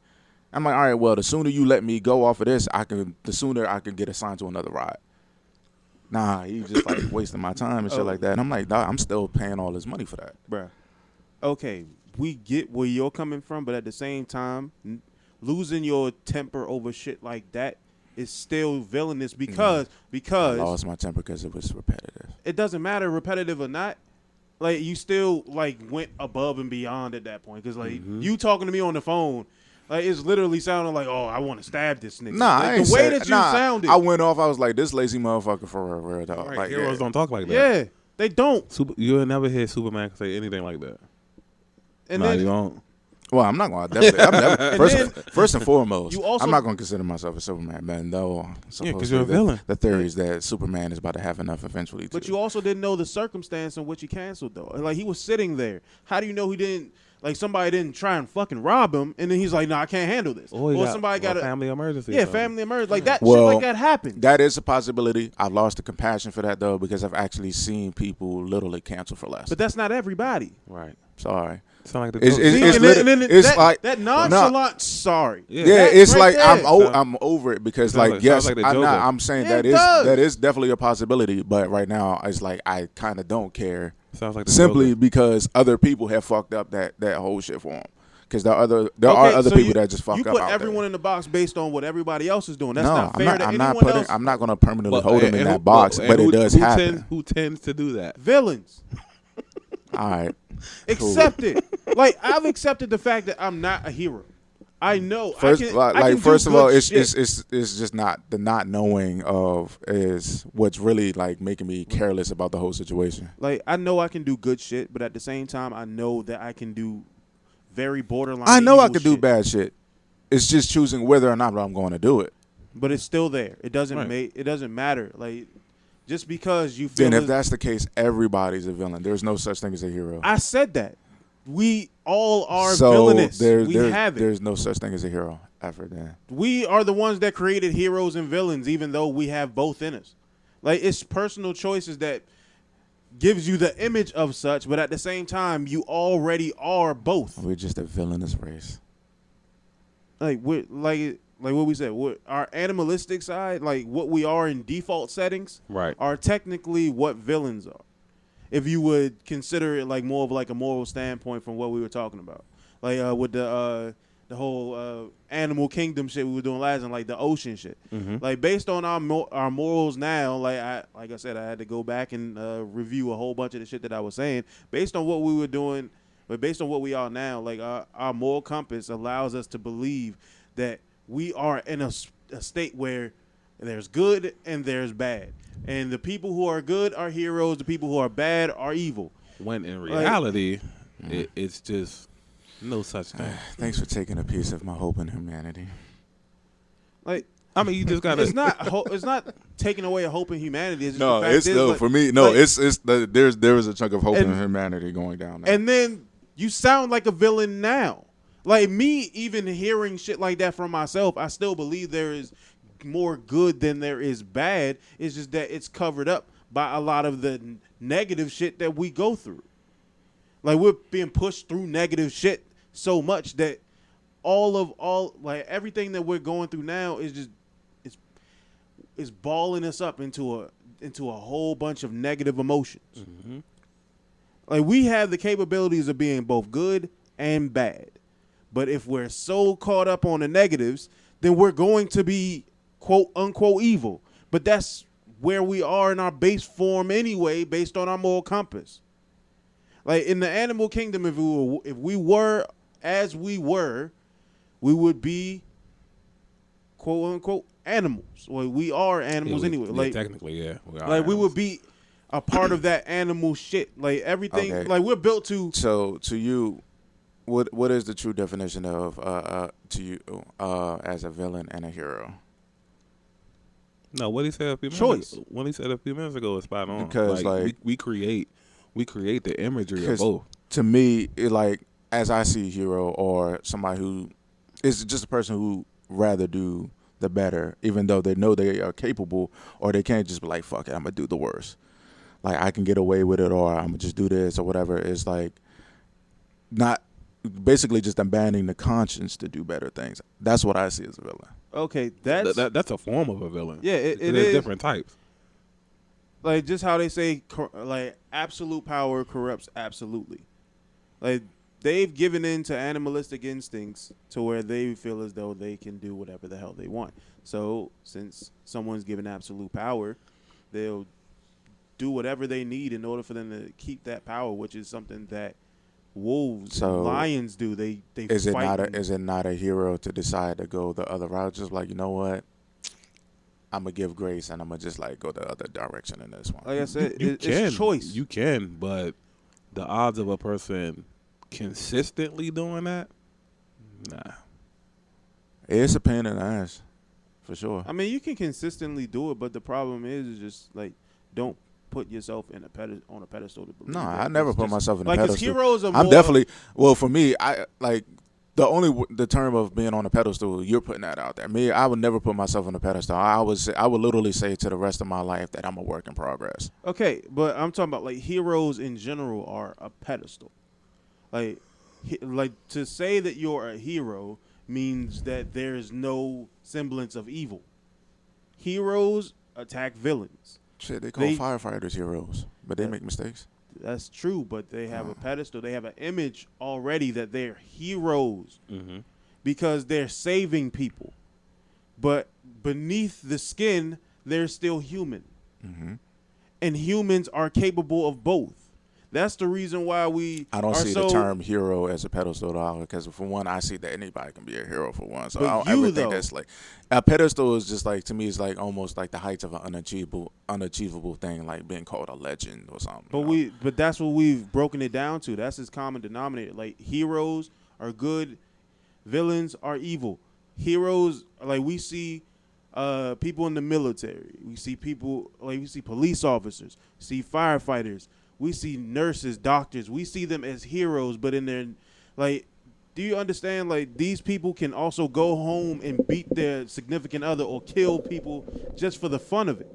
I'm like, all right, well, the sooner you let me go off of this, the sooner I can get assigned to another ride. Nah, he just like wasting my time and shit like that. And I'm like, dog, I'm still paying all this money for that. Bruh. Okay, we get where you're coming from, but at the same time, losing your temper over shit like that is still villainous because I lost my temper because it was repetitive. It doesn't matter repetitive or not. Like, you still, like, went above and beyond at that point. Because, like, you talking to me on the phone, Like, it's literally sounding like, oh, I want to stab this nigga. Nah, like, I ain't the way say, that you nah, sounded. I went off. I was like, this lazy motherfucker for real dog. Right, Like, heroes don't talk like that. Yeah, they don't. You'll never hear Superman say anything like that. And No, then you won't. Well, I'm not going to definitely. First and foremost, you also- I'm not going to consider myself a Superman, man. Though, Yeah, because you're a villain. The theory is that Superman is about to have enough eventually. But too. you also didn't know the circumstance in which he canceled, though. Like, he was sitting there. How do you know he didn't? Like, somebody didn't try and fucking rob him, and then he's like, "No, I can't handle this." Or somebody got a family emergency. Yeah, family emergency. Like that. Well, shit like that happened. That is a possibility. I've lost the compassion for that though because I've actually seen people literally cancel for less. But that's not everybody. Right. Sorry. Sound like the It's, Joker. it's, See, it's, and then- lit- and then it's that, like that nonchalant. Sorry. Yeah. yeah, That it's right like there. I'm over it because Sounds like yes, like the I'm Joker. I'm saying Yeah, that it does. is definitely a possibility, but right now it's like I kind of don't care Sounds like the simply Joker. because other people have fucked up that whole shit for them. Because there are other so people that just fuck you up. put out everyone there. in the box based on what everybody else is doing. That's No, not fair to I'm not anyone putting. else. I'm not going to permanently But- hold them in and that who- box, and but who- it does who happen. Who tends to do that? Villains. All right, Accept it. Like, I've accepted the fact that I'm not a hero. I know. First, I can first do of all, good it's shit. just not the not knowing of is what's really like making me careless about the whole situation. Like, I know I can do good shit, but at the same time, I know that I can do very borderline. I know I evil could do shit. bad shit. It's just choosing whether or not I'm going to do it. but it's still there. It doesn't Right. It doesn't matter. Like, just because you feel. Then if that's the case, everybody's a villain. There's no such thing as a hero. I said that. We all are so villainous. there's We have it. there's no such thing as a hero ever. Then We are the ones that created heroes and villains, even though we have both in us. Like, it's personal choices that gives you the image of such, but at the same time, you already are both. we're just a villainous race. Like, we're like what we said, our animalistic side, like what we are in default settings, Right. are technically what villains are. If you would consider it like more of like a moral standpoint from what we were talking about, like with the whole animal kingdom shit we were doing last, and like the ocean shit. Mm-hmm. Like, based on our morals now, like I said, I had to go back and review a whole bunch of the shit that I was saying. Based on what we were doing, but based on what we are now, like our moral compass allows us to believe that we are in a state where there's good and there's bad. And the people who are good are heroes. The people who are bad are evil. When in reality, it's just no such thing. Thanks for taking a piece of my hope in humanity. Like, I mean, you just gotta. it's not taking away a hope in humanity. It's just No, the fact it's is, no like, for me. No, like, there is a chunk of hope in And- humanity going down there. And then you sound like a villain now. Like, me even hearing shit like that from myself, I still believe there is more good than there is bad. It's just that it's covered up by a lot of the negative shit that we go through. Like, we're being pushed through negative shit so much that like everything that we're going through now is just it's balling us up into a whole bunch of negative emotions. Mm-hmm. Like, we have the capabilities of being both good and bad. But if we're so caught up on the negatives, then we're going to be quote unquote evil. But that's where we are in our base form anyway, based on our moral compass. Like, in the animal kingdom, if we were as we were, we would be quote unquote animals. Well, we are animals anyway. Like, technically, yeah. we would be a part of that animal shit. Like, everything. Okay. Like, we're built to. So to you, what is the true definition of to you as a villain and a hero? No, what he said a few Choice. minutes. What he said a few minutes ago is spot on. Because, like, we create the imagery of 'cause both. To me, it like as I see a hero or somebody who is just a person who rather do the better, even though they know they are capable, or they can't just be like, fuck it, I'm gonna do the worst. Like, I can get away with it, or I'm gonna just do this or whatever. It's like not basically just abandoning the conscience to do better things. That's what I see as a villain. Okay, that's a form of a villain. Yeah, it There's is. different types. Like, just how they say, like, absolute power corrupts absolutely. Like, they've given in to animalistic instincts to where they feel as though they can do whatever the hell they want. So, since someone's given absolute power, they'll do whatever they need in order for them to keep that power, which is something that wolves, So, and lions do. They Is it fight. not and- is it not a hero to decide to go the other route? Just like, you know what, I'm gonna give grace and I'm gonna just like go the other direction in this one. like I said, You can. it's choice. You can, but the odds of a person consistently doing that, nah. It's a pain in the ass, for sure. I mean, you can consistently do it, but the problem is just like don't put yourself in on a pedestal. To believe No, that. I never It's put just- myself in a like 'cause pedestal. heroes are I'm more- definitely for me. I like the term of being on a pedestal. You're putting that out there. Me, I would never put myself on a pedestal. I would literally say to the rest of my life that I'm a work in progress. Okay, but I'm talking about like heroes in general are a pedestal. Like to say that you're a hero means that there's no semblance of evil. Heroes attack villains. Shit, they call They- firefighters heroes, but they Yeah. make mistakes. That's true, but they have a pedestal. They have an image already that they're heroes Mm-hmm. because they're saving people. But beneath the skin, they're still human. Mm-hmm. And humans are capable of both. That's the reason why we I don't are see so, the term hero as a pedestal at all, because for one, I see that anybody can be a hero for one. So But I don't you, ever though- think that's like a pedestal is just like, to me, it's like almost like the heights of an unachievable thing, like being called a legend or something. But you know? but that's what we've broken it down to. That's his common denominator. Like heroes are good, villains are evil. Heroes, like we see people in the military. We see people like we see police officers, see firefighters, we see nurses, doctors. We see them as heroes, but in their like, do you understand? Like these people can also go home and beat their significant other or kill people just for the fun of it.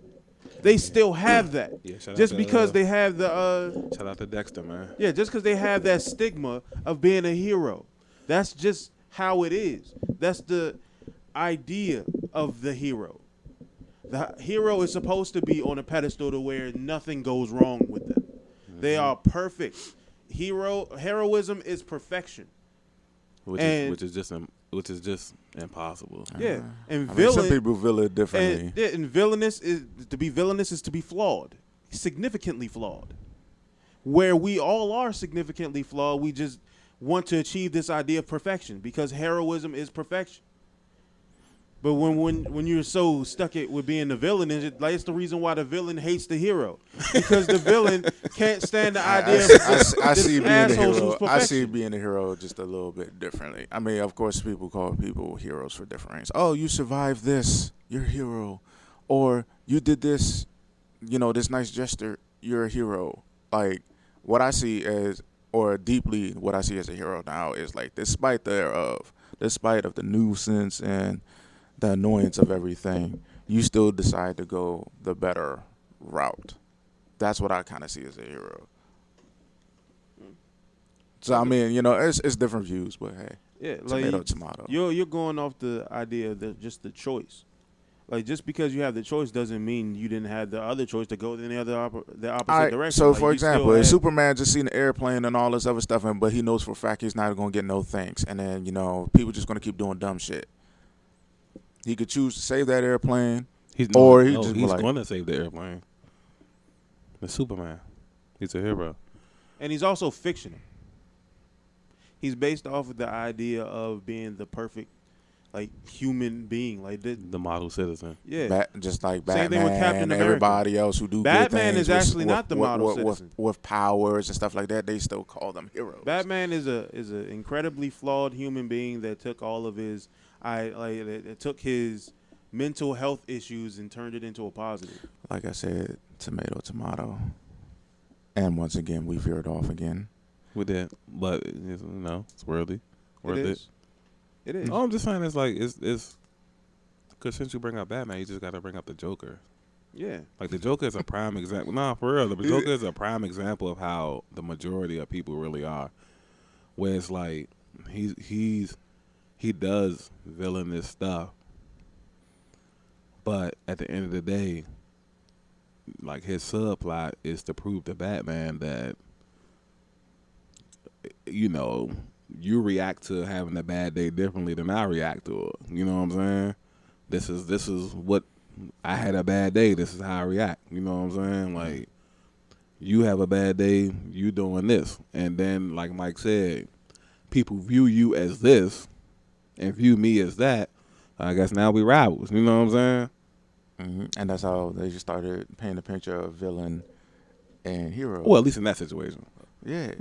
They still have that. Yeah, shout out just to, because they have the Shout out to Dexter, man. yeah, just because they have that stigma of being a hero. That's just how it is. That's the idea of the hero. The hero is supposed to be on a pedestal to where nothing goes wrong with them. They are perfect. Heroism is perfection. Which And- is just impossible. Yeah, and I mean, villain. some people feel it differently. And villainous is to be flawed, significantly flawed. Where we all are significantly flawed, we just want to achieve this idea of perfection because heroism is perfection. But when you're so stuck with being the villain, it's the reason why the villain hates the hero because the villain can't stand the idea of I this see being a asshole's hero. who's I see perfection. being a hero just a little bit differently. I mean, of course, people call people heroes for different reasons. Oh, you survived this, you're a hero, or you did this, this nice gesture, you're a hero. Like what I see as, or deeply what I see as a hero now is like, despite of the nuisance and the annoyance of everything, you still decide to go the better route. That's what I kind of see as a hero. So I mean, it's different views, but hey, Yeah, tomato. You're going off the idea of just the choice. Like just because you have the choice doesn't mean you didn't have the other choice to go in the opposite direction. So Like, for you still example, if had- Superman just seen the airplane and all this other stuff, but he knows for a fact he's not gonna get no thanks, and then people just gonna keep doing dumb shit. He could choose to save that airplane. He's just be he's like- going to save the airplane. The Superman. He's a hero. and he's also fictional. He's based off of the idea of being the perfect, like human being. Like The model citizen. yeah, Just like Same thing with Batman Captain and America. everybody else who do Batman good is things actually not the model citizen. with powers and stuff like that. They still call them heroes. Batman is a incredibly flawed human being that took all of his that took his mental health issues and turned it into a positive. Like I said, tomato. And once again, we veered off again. With that. But, it's worthy. Worth it. It is. Oh, I'm just saying it's like, it's because since you bring up Batman, you just got to bring up the Joker. Yeah. Like, the Joker is a prime example. Nah, for real. The Joker is a prime example of how the majority of people really are. Where it's like, he does villainous stuff. But at the end of the day, like, his subplot is to prove to Batman that, you react to having a bad day differently than I react to it. You know what I'm saying? This is what I had a bad day. This is how I react. You know what I'm saying? Like, you have a bad day, you doing this. And then, like Mike said, people view you as this and view me as that. I guess now we rivals. You know what I'm saying? And that's how they just started painting a picture of villain and hero. Well, at least in that situation. Yeah.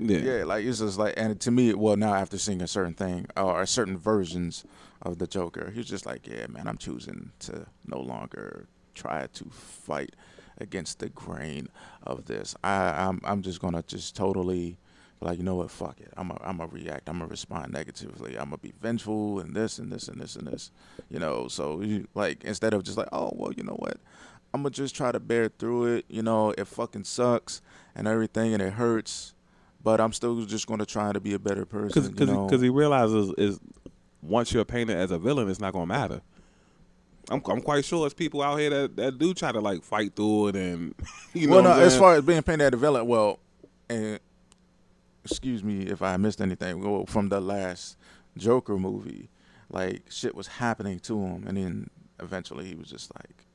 Like it's just like, and to me, well, now after seeing a certain thing or certain versions of the Joker, he's just like, yeah, man, I'm choosing to no longer try to fight against the grain of this. I'm just gonna just totally, like, you know what, fuck it. I'm gonna react. I'm gonna respond negatively. I'm gonna be vengeful and this and this and this and this. You know, so like instead of just like, oh well, you know what, I'm gonna just try to bear through it. You know, it fucking sucks and everything, and it hurts, but I'm still just gonna try to be a better person. Because he realizes is once you're painted as a villain, it's not gonna matter. I'm quite sure it's people out here that do try to like fight through it, and you know. Well, no, as far as being painted as a villain, well, and excuse me if I missed anything. Well, from the last Joker movie, like shit was happening to him, and then eventually he was just like,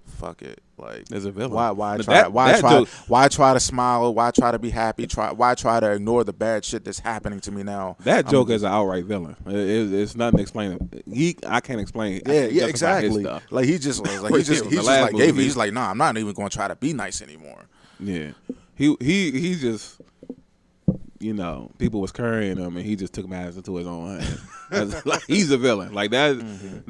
"Fuck it!" Like, as a villain, why try to smile? Why try to be happy? Why try to ignore the bad shit that's happening to me now? That Joker is an outright villain. It's nothing to explain. I can't explain. Yeah, exactly. Like he just was like he's like, nah, I'm not even going to try to be nice anymore. Yeah, he just. You know, people was carrying him, and he just took matters into his own hands. Like, he's a villain. Like that. Mm-hmm.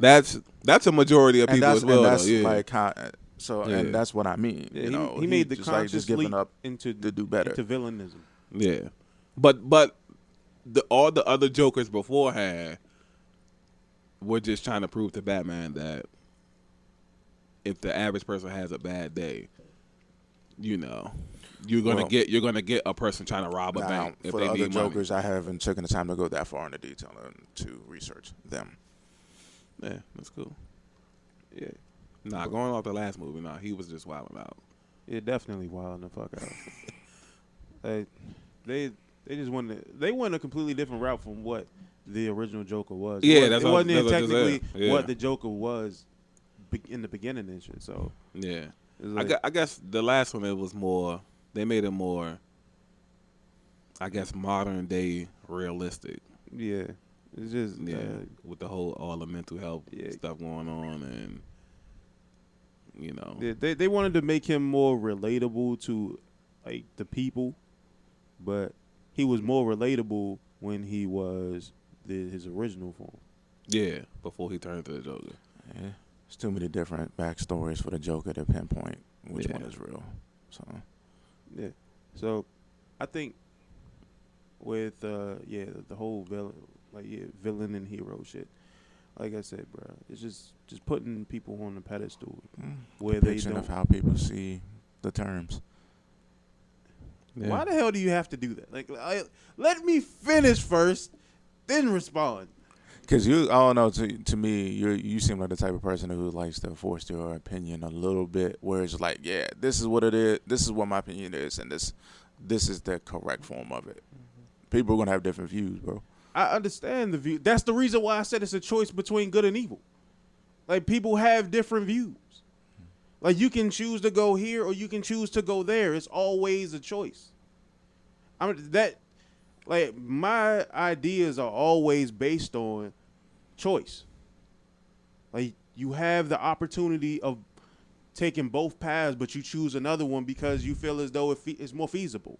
That's a majority of people as well. And that's like how, so, and that's what I mean. Yeah, you know, he made the conscious just giving up into to do better, into villainism. Yeah, but all the other Jokers beforehand were just trying to prove to Batman that if the average person has a bad day, you know. You're gonna get a person trying to rob a bank if for they the need other Jokers, money. I haven't taken the time to go that far into detail and to research them. Yeah, that's cool. Yeah, going off the last movie, he was just wilding out. Yeah, definitely wilding the fuck out. They just went a completely different route from what the original Joker was. Yeah, it wasn't even technically what the Joker was in the beginning and shit. So yeah, like, I guess the last one it was more. They made it more, I guess, modern day realistic. Yeah, it's just with the whole all the mental health stuff going on, and you know, they wanted to make him more relatable to like the people, but he was more relatable when he was his original form. Yeah, before he turned to the Joker. Yeah, there's too many different backstories for the Joker to pinpoint which one is real. So. Yeah, so I think with the whole villain and hero shit, like I said, bro, it's just putting people on the pedestal where they don't. Of how people see the terms. Yeah. Why the hell do you have to do that? Like, let me finish first, then respond. Because I don't know. To me, you seem like the type of person who likes to force your opinion a little bit. Where it's like, yeah, this is what it is. This is what my opinion is, and this is the correct form of it. People are gonna have different views, bro. I understand the view. That's the reason why I said it's a choice between good and evil. Like, people have different views. Like, you can choose to go here or you can choose to go there. It's always a choice. Like, my ideas are always based on choice. Like, you have the opportunity of taking both paths, but you choose another one because you feel as though it's more feasible.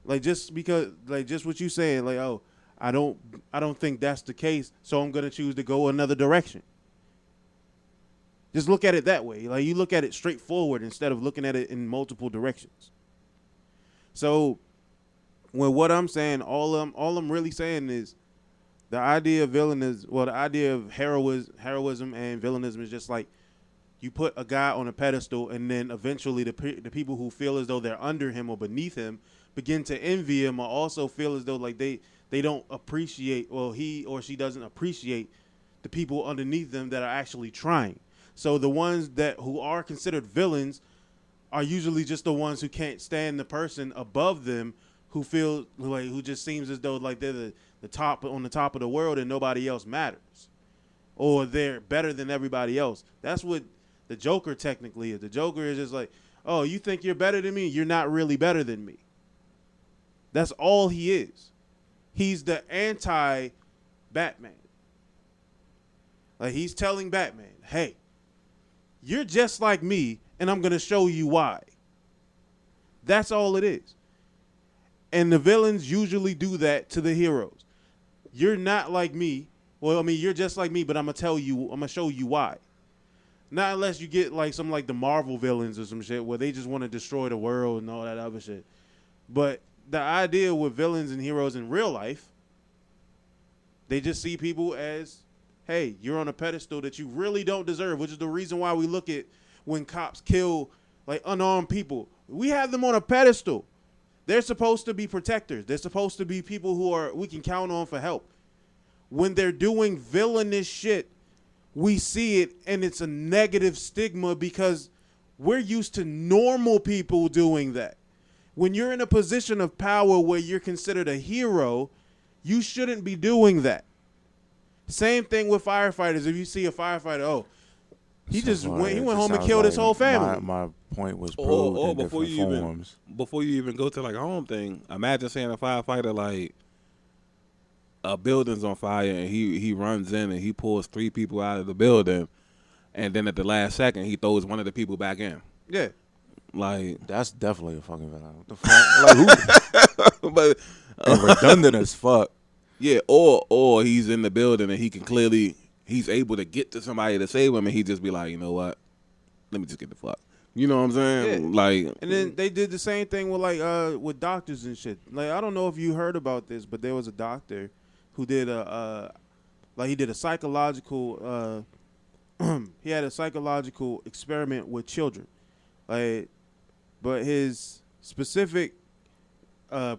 Like, just because, like, just what you saying, like, oh, I don't think that's the case, so I'm gonna choose to go another direction. Just look at it that way. Like, you look at it straightforward instead of looking at it in multiple directions. So, when what I'm saying, all I'm really saying is the idea of the idea of heroism and villainism is just like you put a guy on a pedestal, and then eventually the people who feel as though they're under him or beneath him begin to envy him, or also feel as though like they don't appreciate, well, he or she doesn't appreciate the people underneath them that are actually trying. So the ones who are considered villains are usually just the ones who can't stand the person above them, who just seems as though like they're the top on the top of the world and nobody else matters, or they're better than everybody else. That's what the Joker technically is. The Joker is just like, oh, you think you're better than me? You're not really better than me. That's all he is. He's the anti-Batman. Like, he's telling Batman, hey, you're just like me, and I'm going to show you why. That's all it is. And the villains usually do that to the heroes. You're not like me. Well, I mean, you're just like me, but I'm going to show you why. Not unless you get like some like the Marvel villains or some shit where they just want to destroy the world and all that other shit. But the idea with villains and heroes in real life, they just see people as, hey, you're on a pedestal that you really don't deserve, which is the reason why we look at when cops kill like unarmed people. We have them on a pedestal. They're supposed to be protectors. They're supposed to be people who we can count on for help. When they're doing villainous shit, we see it and it's a negative stigma because we're used to normal people doing that. When you're in a position of power where you're considered a hero, you shouldn't be doing that. Same thing with firefighters. If you see a firefighter, oh, he went home and killed his whole family. My point was proved in different forms. Before you even go to like a home thing, imagine saying a firefighter like a building's on fire and he runs in and he pulls 3 people out of the building, and then at the last second he throws one of the people back in. Yeah. Like, that's definitely a fucking villain. What the fuck? Like, who? But and redundant as fuck. Yeah, or he's in the building and he's able to get to somebody to save him, and he just be like, you know what? Let me just get the fuck. You know what I'm saying? Yeah. Like, and then they did the same thing with like with doctors and shit. Like, I don't know if you heard about this, but there was a doctor who did he did a psychological he had a psychological experiment with children. Like, but his specific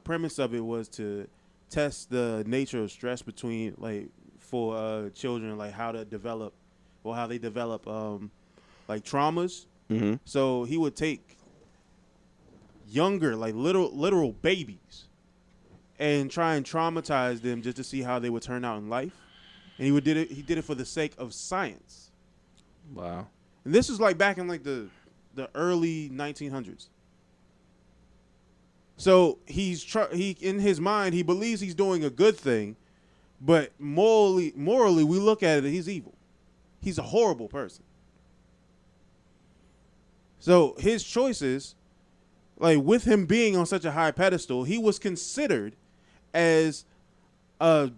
premise of it was to test the nature of stress between like for children, like how they develop like traumas. mm-hmm. So he would take younger, like literal babies, and try and traumatize them just to see how they would turn out in life. And he did it for the sake of science. Wow. And this was like back in like the early 1900s. So he in his mind he believes he's doing a good thing, but morally we look at it, he's evil. He's a horrible person. So his choices, like with him being on such a high pedestal, he was considered as a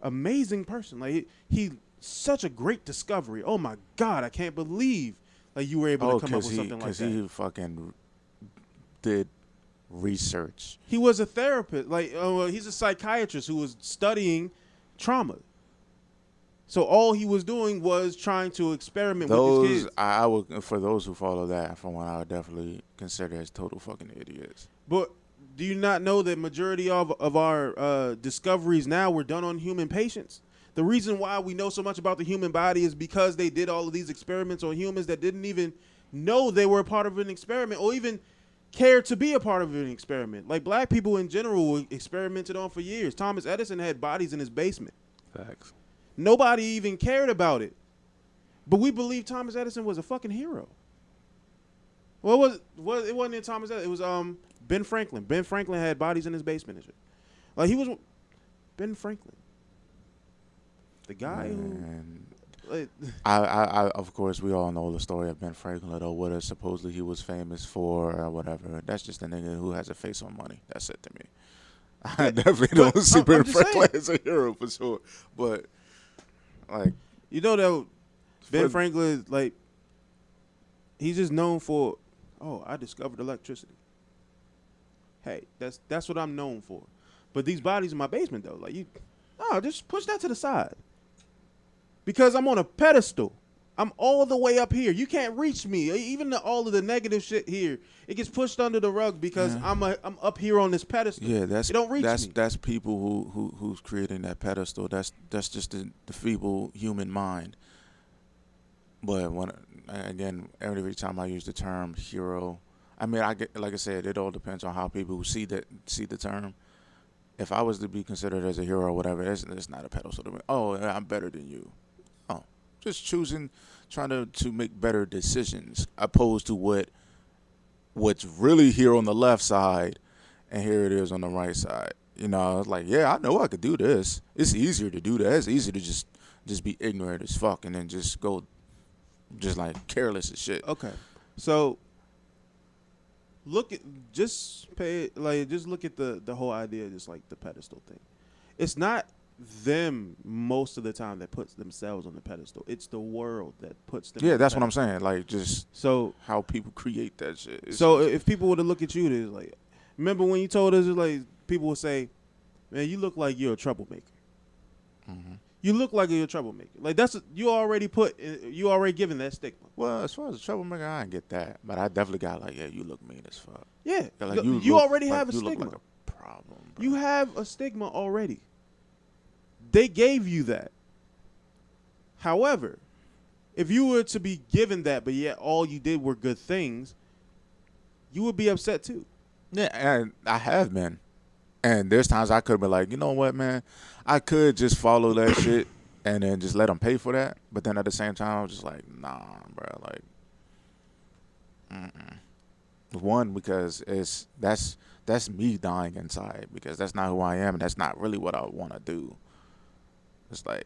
amazing person. Like he such a great discovery. Oh my God, I can't believe like you were able to come up with something like that. Because he fucking did research. He was a therapist. Like he's a psychiatrist who was studying trauma. So all he was doing was trying to experiment with these kids. I would, for those who follow that, for one, I would definitely consider as total fucking idiots. But do you not know that majority of our discoveries now were done on human patients? The reason why we know so much about the human body is because they did all of these experiments on humans that didn't even know they were a part of an experiment or even cared to be a part of an experiment. Like black people in general were experimented on for years. Thomas Edison had bodies in his basement. Facts. Nobody even cared about it. But we believe Thomas Edison was a fucking hero. Well, it wasn't in Thomas Edison. It was Ben Franklin. Ben Franklin had bodies in his basement and shit. Like he was Ben Franklin. The guy who like, I of course we all know the story of Ben Franklin, though what supposedly he was famous for or whatever. That's just a nigga who has a face on money. That's it to me. I definitely don't see Ben Franklin as a hero for sure. But like, you know that Ben Franklin, like, he's just known for, I discovered electricity. Hey, that's what I'm known for. But these bodies in my basement though, like just push that to the side. Because I'm on a pedestal. I'm all the way up here. You can't reach me. Even all of the negative shit here, it gets pushed under the rug because I'm up here on this pedestal. Yeah, it don't reach me. That's people who's creating that pedestal. That's just the feeble human mind. But every time I use the term hero, I mean, like I said, it all depends on how people who see the term. If I was to be considered as a hero or whatever, it's not a pedestal to me. Oh, I'm better than you. Just trying to make better decisions opposed to what what's really here on the left side, and here it is on the right side. You know, it's like, yeah, I know I could do this. It's easier to do that. It's easier to just be ignorant as fuck and then just go, just like careless as shit. Okay, so look at just look at the whole idea, just like the pedestal thing. It's not them most of the time that puts themselves on the pedestal. It's the world that puts them. Yeah, that's what I'm saying. Like, just so how people create that shit. So if people were to look at you, it's like, remember when you told us, like, people would say, "Man, you look like you're a troublemaker." Mm-hmm. You look like you're a troublemaker. Like, you already given that stigma. Well, as far as a troublemaker, I didn't get that, but I definitely got like, yeah, you look mean as fuck. Yeah, Like, you already have a you stigma. look like a problem. Bro. You have a stigma already. They gave you that. However, if you were to be given that, but yet all you did were good things, you would be upset too. Yeah, and I have been. And there's times I could have been like, you know what, man? I could just follow that shit and then just let them pay for that. But then at the same time, I was just like, nah, bro. Like, one, because that's me dying inside, because that's not who I am, and that's not really what I want to do. It's like,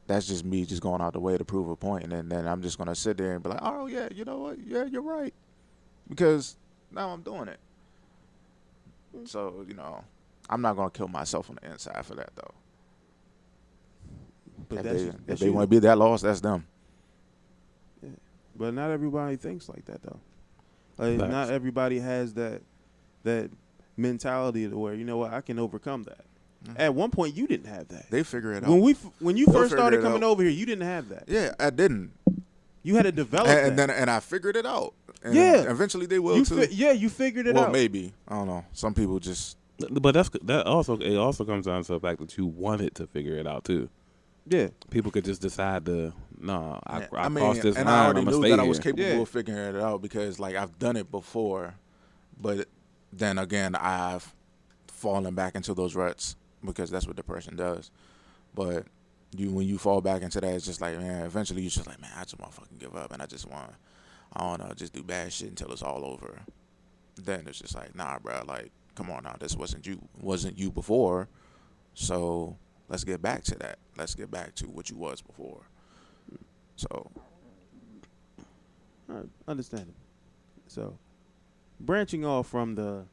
that's just me just going out the way to prove a point, and then I'm just going to sit there and be like, oh, yeah, you know what? Yeah, you're right. Because now I'm doing it. So, you know, I'm not going to kill myself on the inside for that, though. But if they want to be that lost, that's them. Yeah. But not everybody thinks like that, though. Like, not everybody has that mentality to where, you know what, I can overcome that. Mm-hmm. At one point, you didn't have that. They figure it out. When you first started coming over here, you didn't have that. Yeah, I didn't. You had to develop that. And I figured it out. And yeah. Eventually they will too. You figured it out. Well, maybe. I don't know. Some people just. But it also comes down to the fact that you wanted to figure it out too. Yeah. People could just decide to, I mean, crossed this line. And I already knew that here. I was capable of figuring it out, because like I've done it before, but then again I've fallen back into those ruts, because that's what depression does. But when you fall back into that, it's just like, man, eventually you're just like, man, I just want to fucking give up, and I just want, I don't know, just do bad shit until it's all over. Then it's just like, nah, bro, like, come on now, this wasn't you before, so let's get back to that. Let's get back to what you was before. So, all right, understand it. So, branching off from the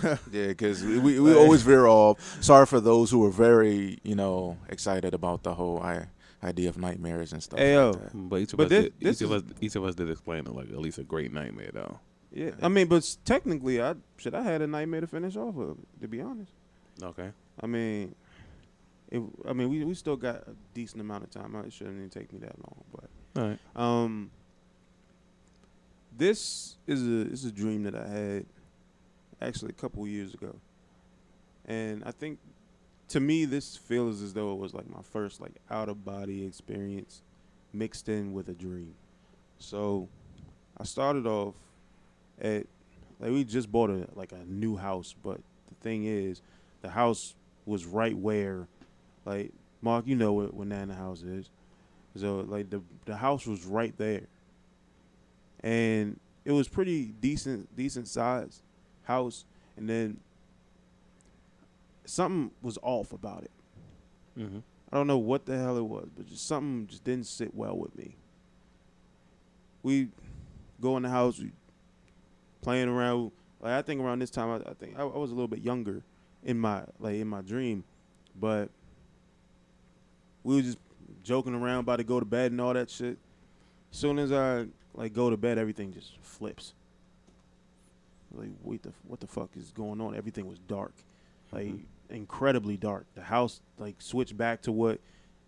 yeah, because we always veer off. Sorry for those who are very, excited about the whole idea of nightmares and stuff. Ayo. Like that. But each of us did explain it like at least a great nightmare though. Yeah, I mean, but technically, I had a nightmare to finish off of, to be honest. Okay. I mean, we still got a decent amount of time. It shouldn't even take me that long, but all right. This is a dream that I had actually a couple years ago, and I think to me this feels as though it was like my first like out of body experience mixed in with a dream. So I started off at we just bought a new house, but the thing is, the house was right where, like, Mark, you know where Nana House is. So like the house was right there, and it was pretty decent size house, and then something was off about it. Mm-hmm. I don't know what the hell it was, but something just didn't sit well with me. We go in the house, we playing around. Like, I think around this time, I think I was a little bit younger in my dream, but we were just joking around, about to go to bed and all that shit. As soon as I go to bed, everything just flips. Like, what the fuck is going on? Everything was dark, like incredibly dark. The house switched back to what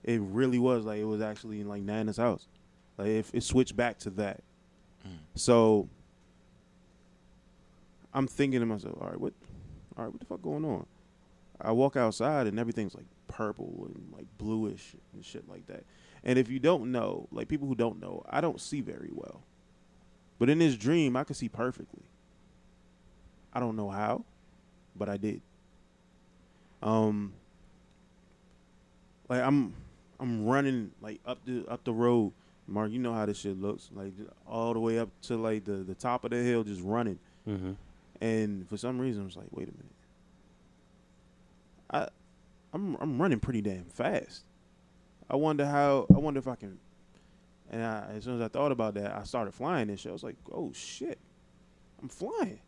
it really was. Like, it was actually in Nana's house. Like, if it switched back to that. So I'm thinking to myself, all right, what the fuck going on? I walk outside and everything's purple and bluish and shit like that. And if you don't know, people who don't know, I don't see very well. But in this dream, I could see perfectly. I don't know how, but I did. I'm running up the road Mark, you know how this shit looks. Like, all the way up to, like, the top of the hill just running. Mm-hmm. And for some reason, I was like, wait a minute. I'm running pretty damn fast. I wonder if I can. And as soon as I thought about that, I started flying and shit. I was like, oh, shit. I'm flying.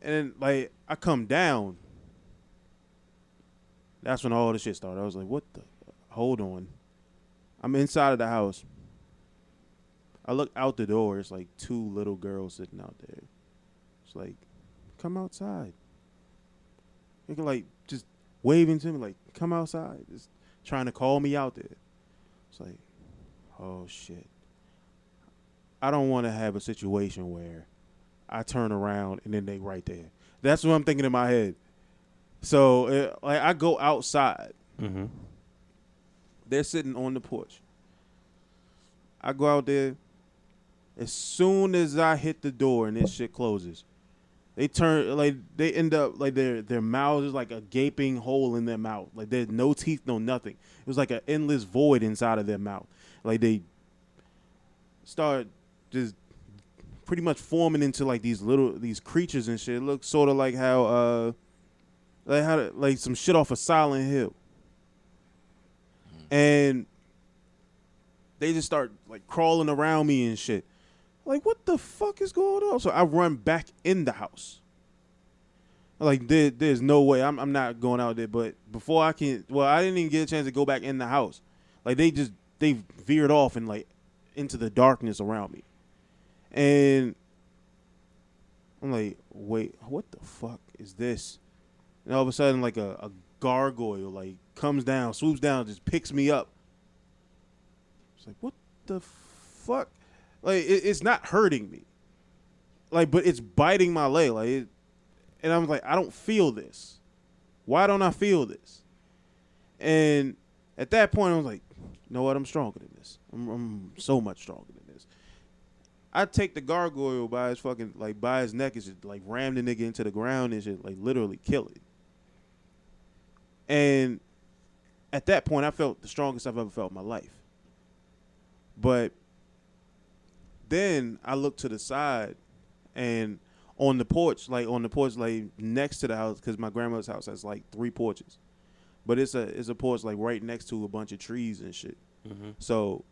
And then, like, I come down. That's when all the shit started. I was like, what the? Hold on. I'm inside of the house. I look out the door. It's like 2 little girls sitting out there. It's like, come outside. They can, like, just waving to me, like, come outside. Just trying to call me out there. It's like, oh, shit. I don't want to have a situation where I turn around and then they right there. That's what I'm thinking in my head. So, like, I go outside. Mm-hmm. They're sitting on the porch. I go out there. As soon as I hit the door and this shit closes, they turn, like, they end up, like, their mouth is like a gaping hole in their mouth. Like, there's no teeth, no nothing. It was like an endless void inside of their mouth. Like, they start just pretty much forming into, like, these creatures and shit. It looks sort of like how like some shit off of Silent Hill. And they just start, like, crawling around me and shit. Like, what the fuck is going on? So I run back in the house. Like, there's no way. I'm not going out there. But before I didn't even get a chance to go back in the house. Like, they veered off and, like, into the darkness around me. And I'm like, wait, what the fuck is this? And all of a sudden, like, a gargoyle, like, comes down, swoops down, just picks me up. It's like, what the fuck? Like, it's not hurting me. Like, but it's biting my leg. Like, and I'm like, I don't feel this. Why don't I feel this? And at that point, I was like, you know what? I'm stronger than this. I'm so much stronger than this. I take the gargoyle by his fucking, like, by his neck and just, like, ram the nigga into the ground and shit, like, literally kill it. And at that point, I felt the strongest I've ever felt in my life. But then I looked to the side, and on the porch, like next to the house, because my grandmother's house has, like, 3 porches. But it's a porch, like, right next to a bunch of trees and shit. Mm-hmm. So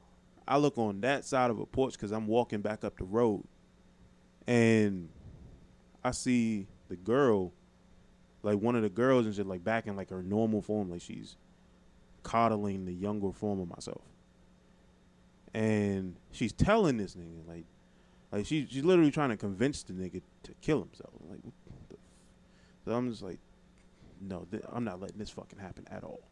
I look on that side of a porch because I'm walking back up the road, and I see the girl, like, one of the girls and shit, like, back in, like, her normal form, like, she's coddling the younger form of myself. And she's telling this nigga, like she's literally trying to convince the nigga to kill himself. Like, what the so I'm just like, no, I'm not letting this fucking happen at all.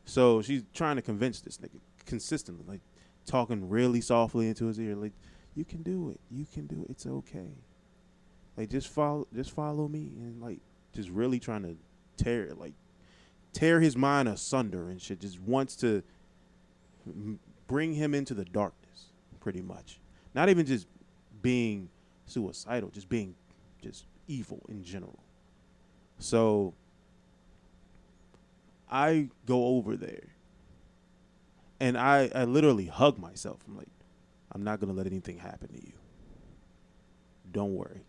So she's trying to convince this nigga consistently, like, talking really softly into his ear, like, you can do it, it's okay. Like, just follow me, and, like, just really trying to tear his mind asunder and shit. Just wants to bring him into the darkness, pretty much. Not even just being suicidal, just being just evil in general. So I go over there, and I literally hug myself. I'm like, I'm not going to let anything happen to you. Don't worry.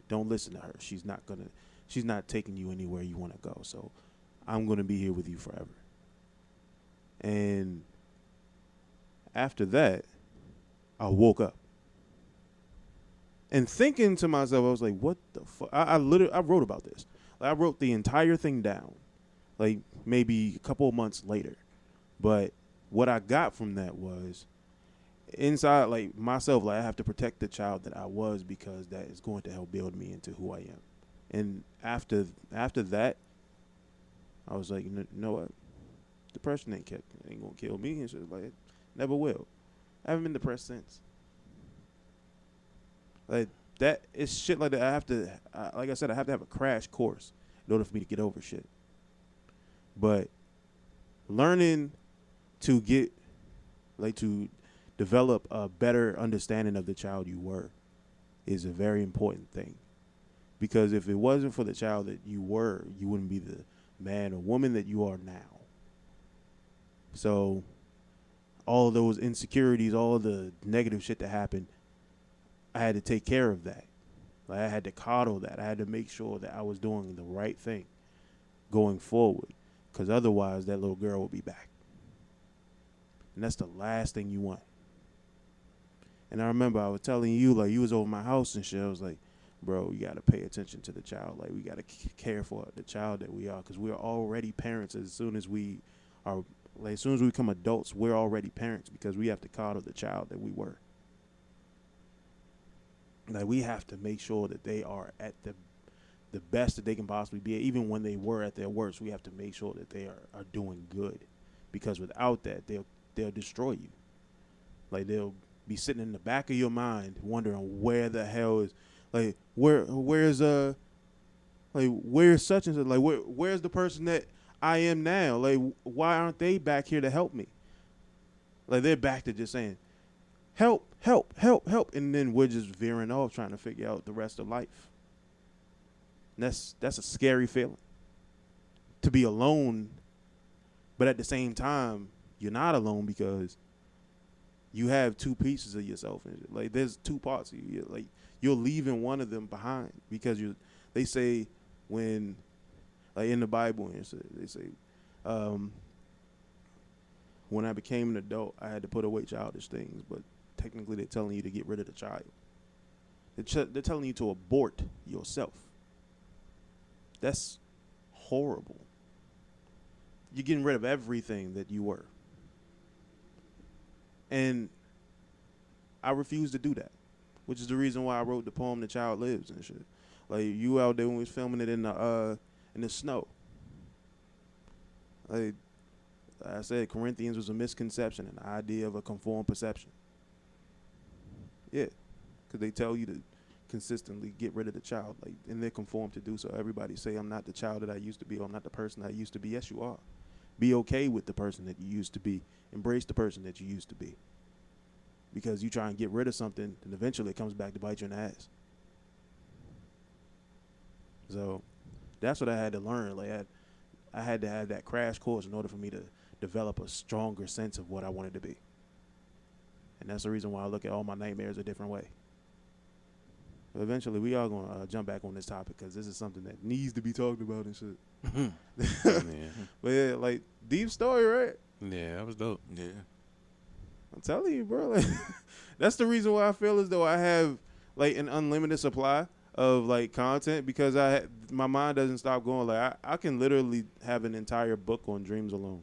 Don't listen to her. She's not taking you anywhere you want to go. So I'm going to be here with you forever. And after that, I woke up. And thinking to myself, I was like, what the fuck? I wrote about this. Like, I wrote the entire thing down, like, maybe a couple of months later. But what I got from that was, inside, like, myself, like, I have to protect the child that I was, because that is going to help build me into who I am. And after that, I was like, you know what? Depression ain't gonna kill me and shit. Like, it never will. I haven't been depressed since. Like, that is shit like that. I have to, like I said, I have to have a crash course in order for me to get over shit. But learning to to develop a better understanding of the child you were is a very important thing. Because if it wasn't for the child that you were, you wouldn't be the man or woman that you are now. So all of those insecurities, all of the negative shit that happened, I had to take care of that. Like, I had to coddle that. I had to make sure that I was doing the right thing going forward, because otherwise that little girl would be back. And that's the last thing you want. And I remember I was telling you, like, you was over my house and shit. I was like, bro, you got to pay attention to the child. Like, we got to care for the child that we are, because we're already parents as soon as we are, like, as soon as we become adults, we're already parents because we have to coddle the child that we were. Like, we have to make sure that they are at the best that they can possibly be. Even when they were at their worst, we have to make sure that they are doing good, because without that, they'll destroy you. Like, they'll be sitting in the back of your mind wondering where the hell is, like, where's such and such, like, where's the person that I am now? Like, why aren't they back here to help me? Like, they're back to just saying, help, help, help, help, and then we're just veering off trying to figure out the rest of life. And that's a scary feeling, to be alone, but at the same time, you're not alone because you have two pieces of yourself. Like, there's two parts of you. Like, you're leaving one of them behind because they say when, like, in the Bible, they say, when I became an adult, I had to put away childish things, but technically they're telling you to get rid of the child. They're telling you to abort yourself. That's horrible. You're getting rid of everything that you were. And I refuse to do that, which is the reason why I wrote the poem "The Child Lives" and shit. Like, you out there when we was filming it in the snow. Like I said, Corinthians was a misconception, an idea of a conformed perception. Yeah, because they tell you to consistently get rid of the child, like, and they're conformed to do so. Everybody say, I'm not the child that I used to be, or I'm not the person I used to be. Yes, you are. Be okay with the person that you used to be. Embrace the person that you used to be. Because you try and get rid of something, and eventually it comes back to bite you in the ass. So that's what I had to learn. Like, I had to have that crash course in order for me to develop a stronger sense of what I wanted to be. And that's the reason why I look at all my nightmares a different way. But eventually, we are going to jump back on this topic because this is something that needs to be talked about and shit. Yeah. But yeah, like, deep story, right? Yeah, that was dope. Yeah. I'm telling you, bro. Like, that's the reason why I feel as though I have, like, an unlimited supply of, like, content, because my mind doesn't stop going. Like, I can literally have an entire book on dreams alone,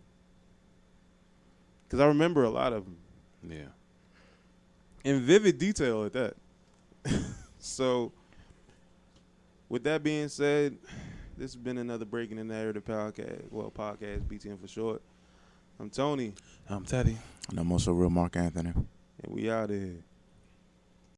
because I remember a lot of them. Yeah. In vivid detail at that. So, with that being said, this has been another Breaking the Narrative podcast. Well, podcast, BTN for short. I'm Tony. I'm Teddy. And I'm also real Mark Anthony. And we out of here.